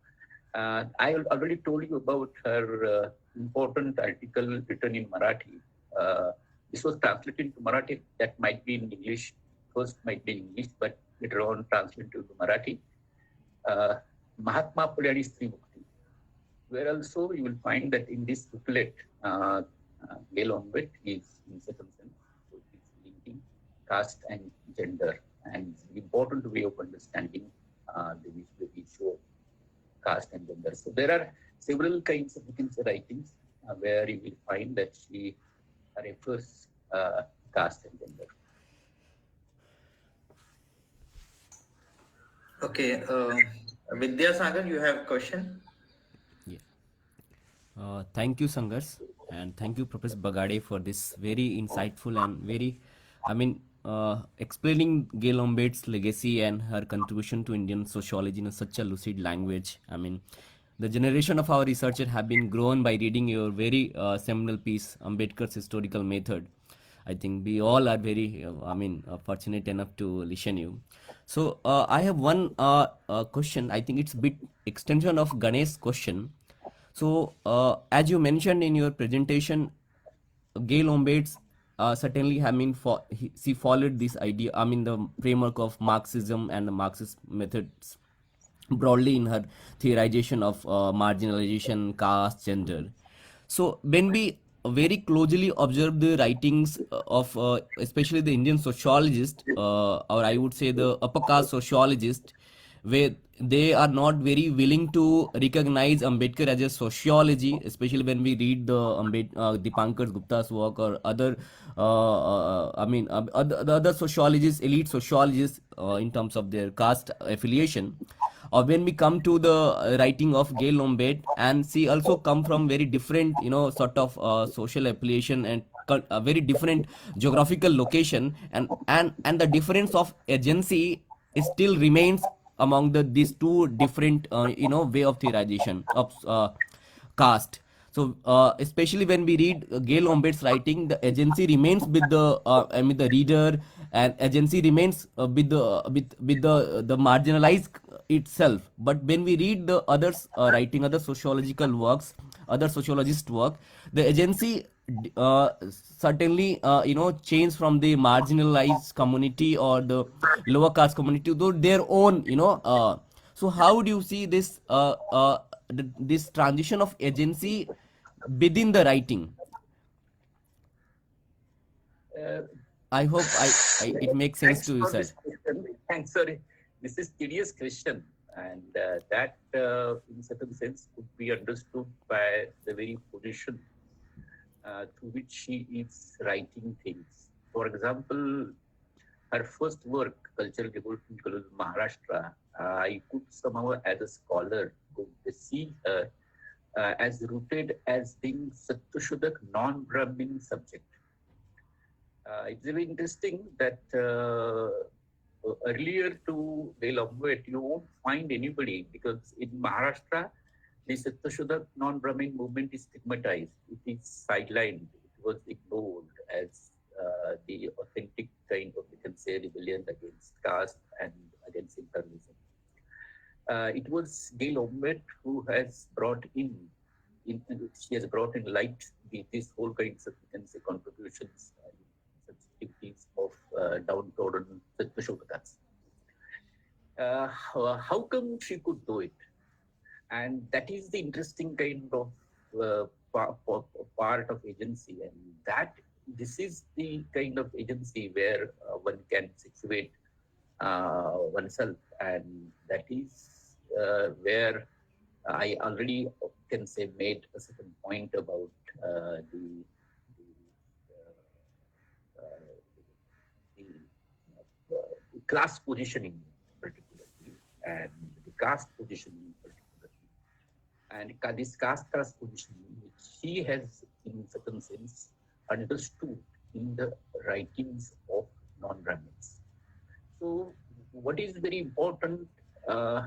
I already told you about her important article written in Marathi. This was translated to Marathi. That might be in English. First might be in English, but later on translated to Marathi. Mahatma Phule and Stri Mukti, where also you will find that in this booklet, Gail Omvedt is in certain sense, so it's linking caste and gender, and it's an important way of understanding the issue of caste and gender. So there are several kinds of, you can say, writings where you will find that she refers caste and gender. Okay, Vidya Sagar, you have a question? Yeah. Thank you, Sangars, and thank you, Professor Bagade, for this very insightful and very, explaining Gail Ombed's legacy and her contribution to Indian sociology in such a lucid language. The generation of our researchers have been grown by reading your very seminal piece, Ambedkar's Historical Method. I think we all are very, fortunate enough to listen you. So I have one question. I think it's a bit extension of Ganesh's question. So as you mentioned in your presentation, Gail Omvedt certainly, she followed this idea, the framework of Marxism and the Marxist methods broadly in her theorization of marginalization, caste, gender. So when we very closely observe the writings of especially the Indian sociologist, or I would say the upper caste sociologist, where they are not very willing to recognize Ambedkar as a sociology, especially when we read Dipankar Gupta's work or other, the other sociologists, elite sociologists, in terms of their caste affiliation. Or when we come to the writing of Gail Omvedt, and she also come from very different, sort of social affiliation and a very different geographical location, and the difference of agency still remains among these two different, way of theorization of caste. So especially when we read Gail Omvedt's writing, the agency remains with the reader, and agency remains with the marginalized itself. But when we read the others writing, other sociological works, other sociologist work, the agency certainly change from the marginalized community or the lower caste community to their own, so how do you see this this transition of agency within the writing? Uh, I hope it makes sense Thanks to you, for sir. this question. Thanks, sorry. This is tedious question, and that, in certain sense, could be understood by the very position through which she is writing things. For example, her first work, Cultural Revolution in Maharashtra, I could somehow, as a scholar, could see her as rooted as being Satyashudak non-Brahmin subject. It's very interesting that earlier to Gail Omvedt, you won't find anybody, because in Maharashtra, the Satyashudak non-Brahmin movement is stigmatized. It is sidelined. It was ignored as the authentic kind of, you can say, rebellion against caste and against imperialism. It was Gail Omvedt who has brought she has brought in light these whole kinds of, you can say, contributions and sensitivities of downtrodden Satyashudakas. How come she could do it? And that is the interesting kind of part of agency, and that this is the kind of agency where one can situate oneself, and that is where I already can say made a certain point about the class positioning particularly, and the caste positioning particularly, and this caste positioning, which she has in certain sense understood in the writings of non-Brahmins. So what is very important, uh,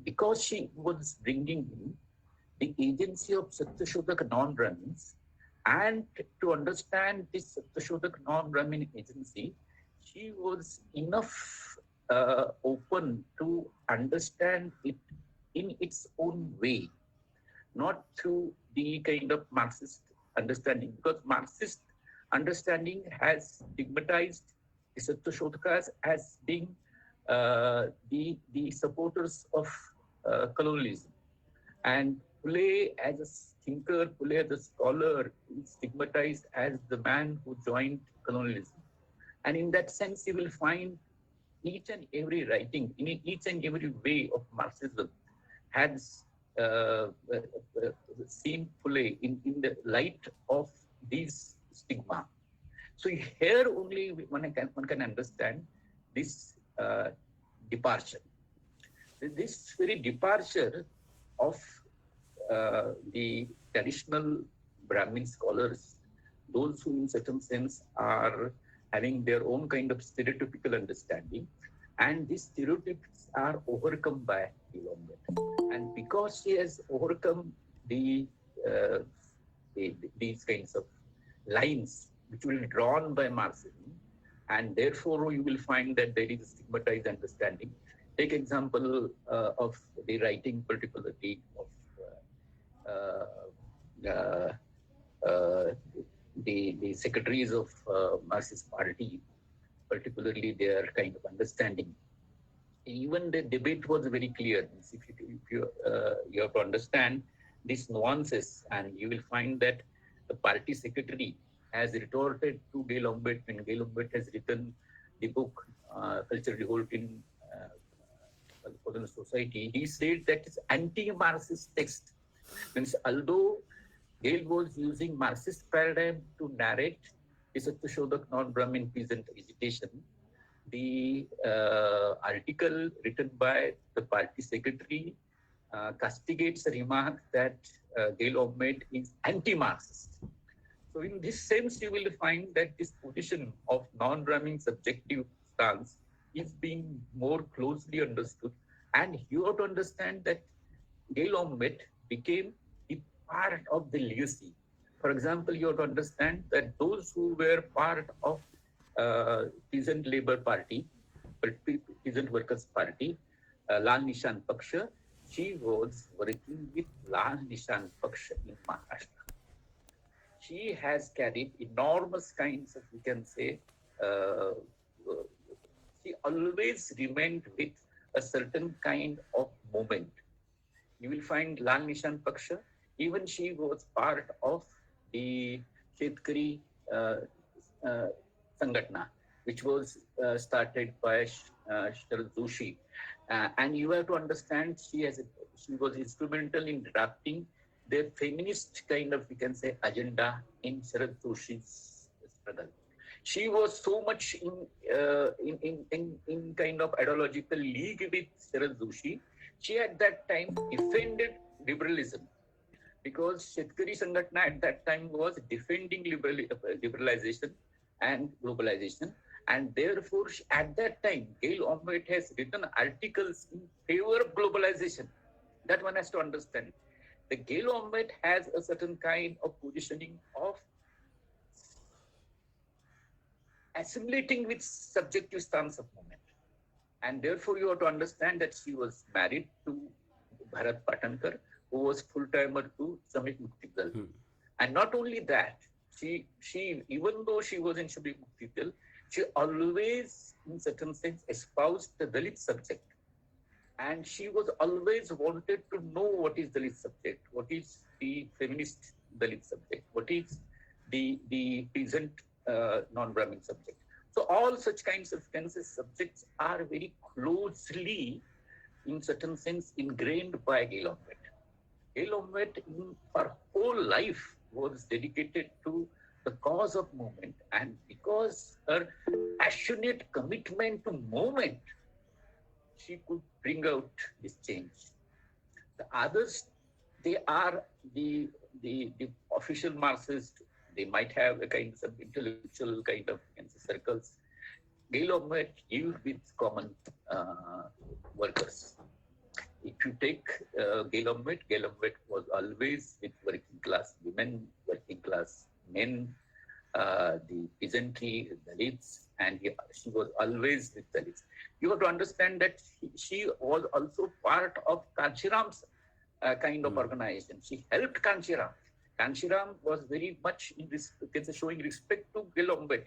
because she was bringing in the agency of Satyashudak non-Brahmins, and to understand this Satyashudak non-Brahmin agency, she was enough open to understand it in its own way, not through the kind of Marxist understanding, because Marxist understanding has stigmatized the Satyashodakas as being the supporters of colonialism. And Pule as a thinker, Pule as a scholar is stigmatized as the man who joined colonialism. And in that sense, you will find each and every writing, in each and every way of Marxism has seen Pule in the light of these stigma. So here only one can understand this departure. This very departure of the traditional Brahmin scholars, those who in certain sense are having their own kind of stereotypical understanding, and these stereotypes are overcome by Gail Omvedt. And because she has overcome these kinds of lines which will be drawn by Marxism, and therefore you will find that there is a stigmatized understanding. Take example of the writing, particularly of uh, uh, uh, the secretaries of Marxist Party, particularly their kind of understanding. Even the debate was very clear. You have to understand these nuances, and you will find that the party secretary has retorted to Gail Omvedt when Gail Omvedt has written the book Cultural Revolt in Modern Society. He said that it's anti-Marxist text. Means although Gail was using Marxist paradigm to narrate the Satyashodak non-Brahmin peasant agitation, the article written by the party secretary castigates a remark that Gail Omvedt is anti-Marxist. So in this sense, you will find that this position of non-Brahmin subjective stance is being more closely understood. And you have to understand that Gail Omvedt became a part of the legacy. For example, you have to understand that those who were part of Peasant Labour Party, Peasant Workers Party, Lal Nishan Paksha, she was working with Lal Nishan Paksha in Maharashtra. She has carried enormous kinds of, we can say, she always remained with a certain kind of moment. You will find Lal Nishan Paksha, even she was part of the Shetkari Sangatna, which was started by Sharad Joshi. And you have to understand, she was instrumental in drafting the feminist kind of, we can say, agenda in Sharad Joshi's struggle. She was so much in kind of ideological league with Sharad Joshi. She at that time defended liberalism, because Shetkari Sangatna at that time was defending liberalization and globalization. And therefore, at that time, Gail Omvedt has written articles in favor of globalization. That one has to understand. The Gail Omvedt has a certain kind of positioning of assimilating with subjective stance of movement. And therefore, you have to understand that she was married to Bharat Patankar, who was full-timer to Samik Mukti. And not only that, she even though she was in Samik Mukti, she always, in certain sense, espoused the Dalit subject. And she was always wanted to know what is Dalit subject, what is the feminist Dalit subject, what is the peasant non-Brahmin subject. So all such kinds of subjects are very closely, in certain sense, ingrained by Gail Omvedt. Gail Omvedt, in her whole life, was dedicated to the cause of movement, and because her passionate commitment to movement, she could bring out this change. The others, they are the official Marxists. They might have a kind of intellectual kind of circles. Gail Omvedt lived with common workers. If you take Gail Omvedt was always with working class women, working class men, the peasantry, Dalits, and she was always with Dalits. You have to understand that she was also part of Kanchiram's kind of organization. She helped Kanchiram. Kanchiram was very much in this, showing respect to Gail Omvedt.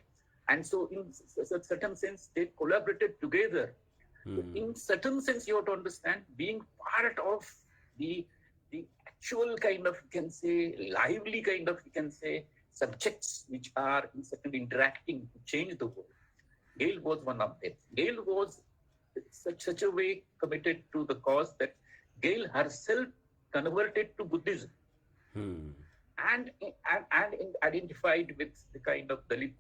And so in a certain sense, they collaborated together. In certain sense, you have to understand, being part of the actual kind of, you can say, lively kind of, you can say, subjects which are in certain interacting to change the world. Gail was one of them. Gail was such a way committed to the cause that Gail herself converted to Buddhism. And identified with the kind of Dalit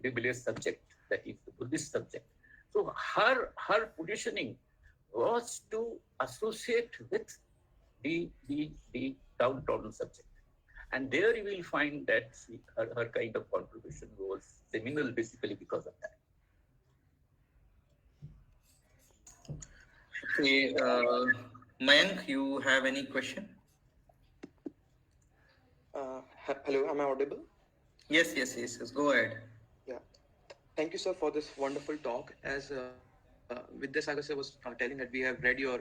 rebellious subject, that is the Buddhist subject. So her positioning was to associate with the downtrodden subject. And there you will find that her kind of contribution was seminal basically because of that. Okay, Mayank, you have any question? Hello, am I audible? Yes. Go ahead. Yeah. Thank you, sir, for this wonderful talk. As with this, Agassi was telling that we have read your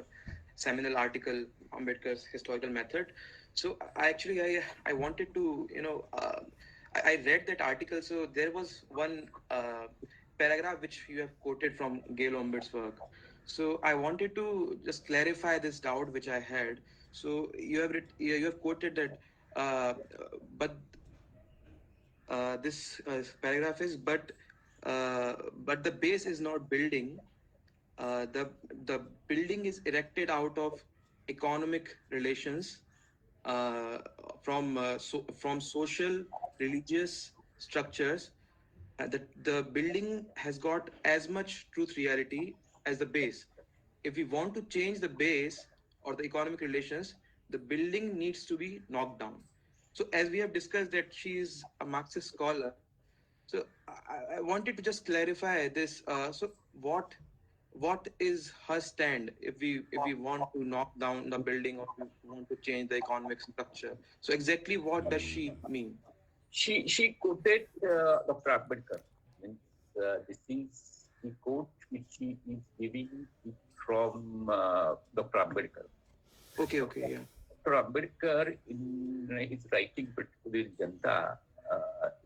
seminal article, Ambedkar's historical method. So I wanted to, I read that article. So there was one paragraph which you have quoted from Gail Omvedt's work. So I wanted to just clarify this doubt which I had. So you have quoted that, but this paragraph is but the base is not building. The building is erected out of economic relations, uh, from social religious structures. The building has got as much truth reality as the base. If we want to change the base or the economic relations, the building needs to be knocked down. So as we have discussed that she is a Marxist scholar, so I wanted to just clarify this. So what is her stand if we want to knock down the building or we want to change the economic structure? So exactly what does she mean? She quoted Dr. Ambedkar. Means, this is the quote which she is giving it from Dr. Ambedkar. Okay, yeah. Dr. Ambedkar, in his writing, particularly in Janta,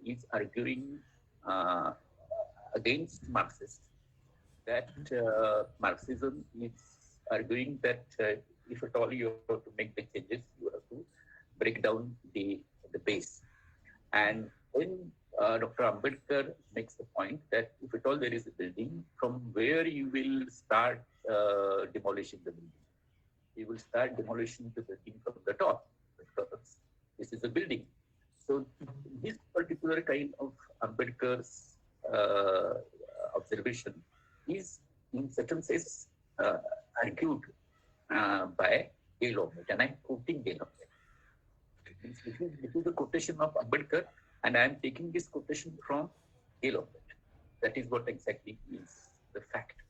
is arguing uh, against Marxist. That Marxism is arguing that if at all you have to make the changes, you have to break down the base. And when Dr. Ambedkar makes the point that if at all there is a building, from where you will start demolishing the building? You will start demolishing the building from the top, because this is a building. So this particular kind of Ambedkar's observation is in certain sense argued by Gail Omvedt, and I'm quoting Gail Omvedt. This is a quotation of Ambedkar, and I am taking this quotation from Gail Omvedt. That is what exactly is the fact.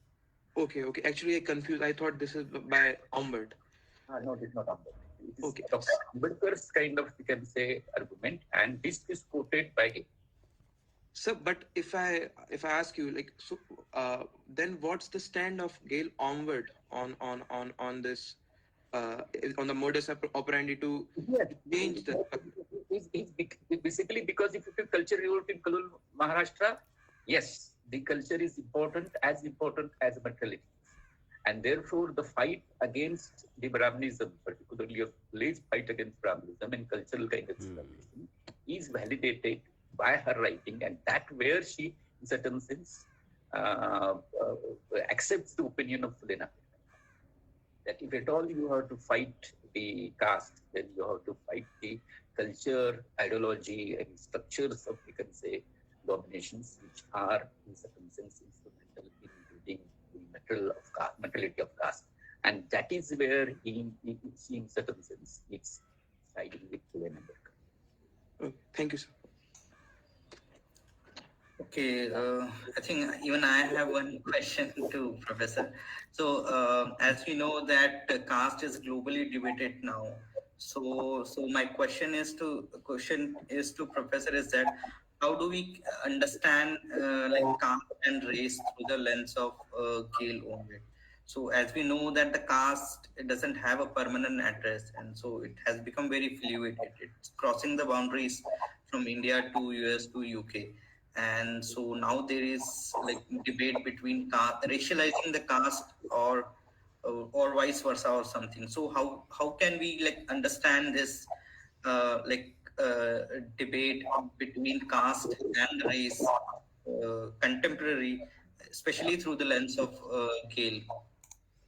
Okay. Actually, I confused. I thought this is by Omvedt. No, it is not Ambedkar. It is Okay. Dr. Ambedkar's kind of, you can say, argument, and this is quoted by him. So, but if I ask you, like, so then what's the stand of Gail Omvedt on this, on the modus operandi to Yes, change the it's basically because if you take culture revolt in Maharashtra, yes, the culture is important as materiality. And therefore, the fight against the Brahmanism, particularly a alleged fight against Brahmanism and cultural kind of establishment, is validated by her writing, and that where she, in certain sense, accepts the opinion of Lena. That if at all you have to fight the caste, then you have to fight the culture, ideology, and structures of, you can say, dominations, which are, in certain sense, instrumental in building the materiality of caste. And that is where, she, in certain sense, is siding with Lena. Okay, thank you, sir. Okay, I think even I have one question to Professor. So, as we know that caste is globally debated now. So my question is to Professor is that how do we understand like caste and race through the lens of Gail Omvedt? So as we know that the caste, it doesn't have a permanent address, and so it has become very fluid. It's crossing the boundaries from India to US to UK, and so now there is like debate between racializing the caste or vice versa or something. So how can we like understand this debate between caste and race contemporary, especially through the lens of Gale?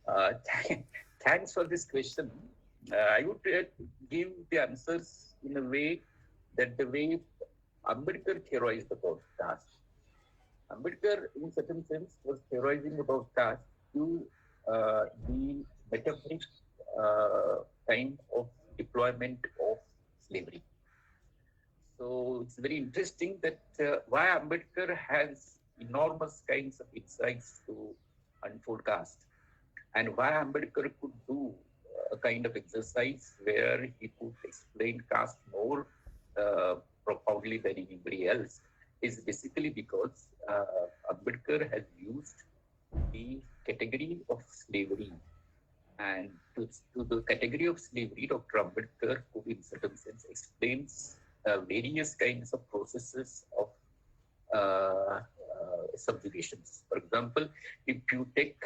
Uh, Thanks for this question. I would give the answers in a way that the way Ambedkar theorized about caste. Ambedkar, in certain sense, was theorizing about caste to the metaphoric kind of deployment of slavery. So it's very interesting that why Ambedkar has enormous kinds of insights to unfold caste, and why Ambedkar could do a kind of exercise where he could explain caste more profoundly than anybody else is basically because Ambedkar has used the category of slavery, and to the category of slavery, Dr. Ambedkar, who in certain sense explains various kinds of processes of subjugations. For example, if you take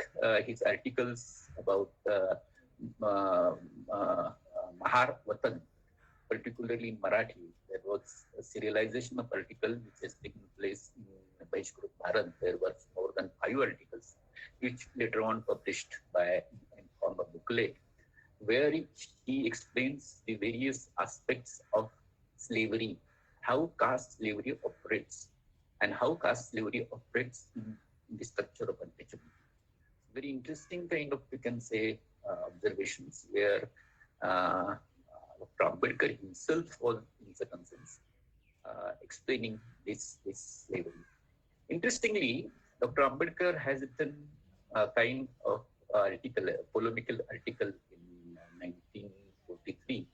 his articles about Maharashtra, particularly in Marathi, there was a serialization of articles which has taken place in Bahishkrut Bharat. There was more than 5 articles, which later on published by in form of booklet, where he explains the various aspects of slavery, how caste slavery operates, and how caste slavery operates in the structure of untouchability. Very interesting kind of, you can say, observations where Dr. Ambedkar himself was, in certain sense, explaining this slavery. Interestingly, Dr. Ambedkar has written a kind of article, a polemical article in 1943,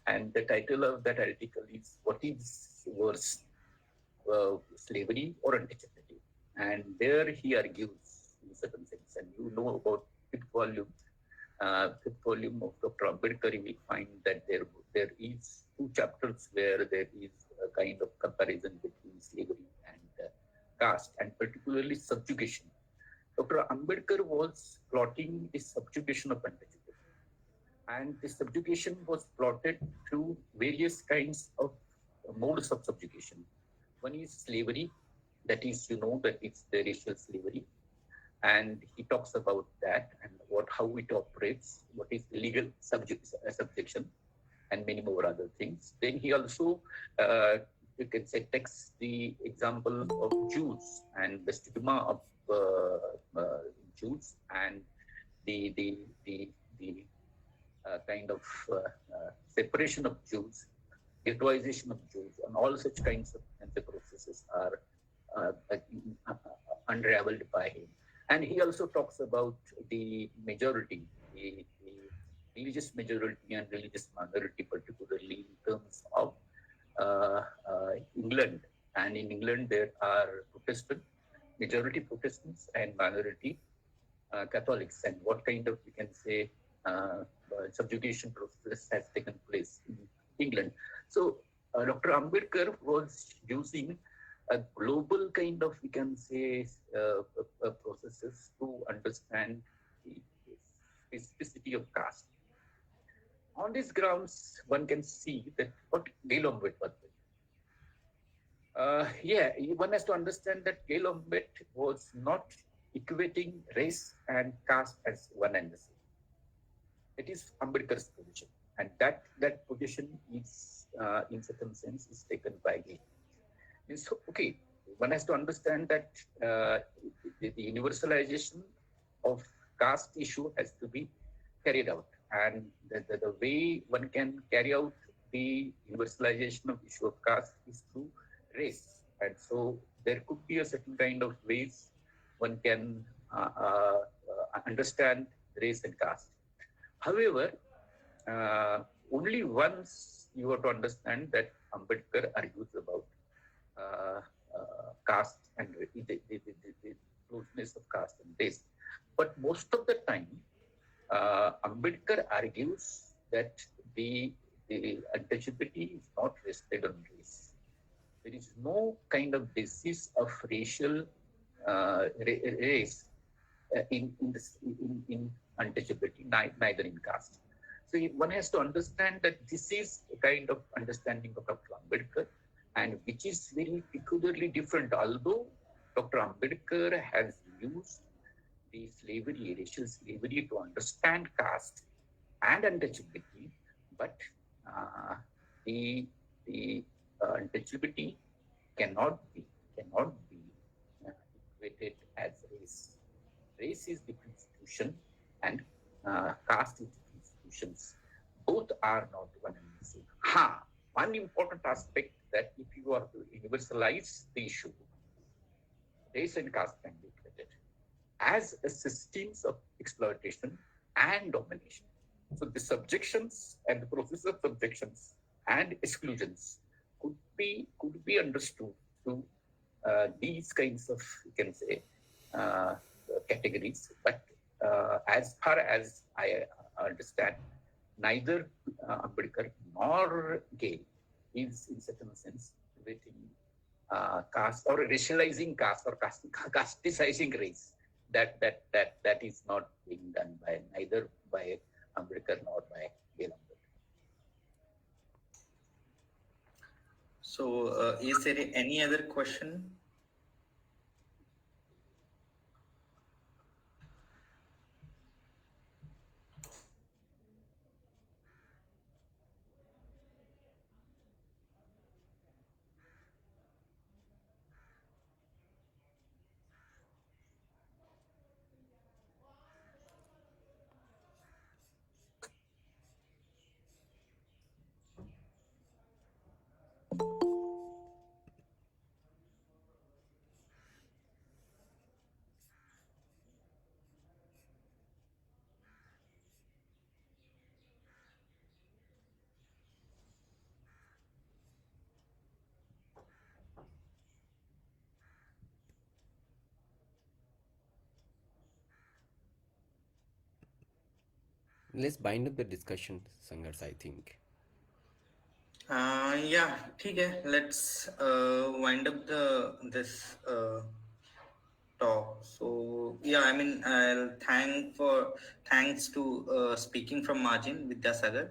and the title of that article is "What is Worse, Slavery or Untouchability?" And there he argues, in certain sense, and you know about fifth volume of Dr. Ambedkar, you will find that there is 2 chapters where there is a kind of comparison between slavery and caste, and particularly subjugation. Dr. Ambedkar was plotting the subjugation of untouchability, and the subjugation was plotted through various kinds of modes of subjugation. One is slavery, that is, that it's the racial slavery, and he talks about that and how it operates, what is illegal subjection, and many more other things. Then he also, you can say, takes the example of Jews and the stigma of Jews and the kind of separation of Jews, ghettoization of Jews, and all such kinds of processes are unraveled by him. And he also talks about the majority, the religious majority and religious minority, particularly in terms of England. And in England, there are majority Protestants and minority Catholics, and what kind of, we can say, subjugation process has taken place in England. So Dr. Ambedkar was using a global kind of, we can say, processes to understand the specificity of caste. On these grounds, one can see that what Gail Omvedt was doing. One has to understand that Gail Omvedt was not equating race and caste as one and the same. It is Ambedkar's position, and that position is, in certain sense, is taken by Gail. So, okay, one has to understand that the universalization of caste issue has to be carried out, and the way one can carry out the universalization of issue of caste is through race. And so there could be a certain kind of ways one can understand race and caste. However, only once you have to understand that Ambedkar argues about caste and the closeness of caste and race. But most of the time, Ambedkar argues that the untouchability is not rested on race. There is no kind of basis of racial race in untouchability, neither in caste. So one has to understand that this is a kind of understanding of Dr. Ambedkar, and which is very peculiarly different. Although Dr. Ambedkar has used the slavery, racial slavery, to understand caste and untouchability, but the untouchability cannot be equated as race. Race is the constitution, and caste is the constitutions. Both are not one and the same. One important aspect, that if you are to universalize the issue, race and caste can be equated as a systems of exploitation and domination. So the subjections and the process of subjections and exclusions could be understood through these kinds of, you can say, categories. But as far as I understand, neither Ambedkar nor Gay is, in certain sense, relating caste or racializing caste or casticizing race. That is not being done by neither by Ambedkar nor by Gail Omvedt. So, is there any other question? Let's bind up the discussion, Sangars, I think. Yeah, ठीक है. Let's wind up this talk. So yeah, I mean, I'll thanks to speaking from Margin Vidyasagar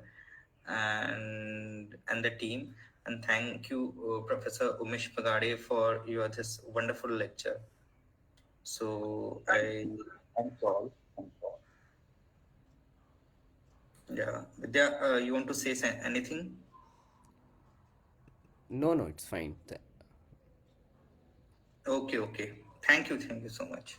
and the team, and thank you, Professor Umesh Bagade, for your this wonderful lecture. So Thanks all. yeah, Vidya, you want to say anything? No, it's fine. Okay. Thank you so much.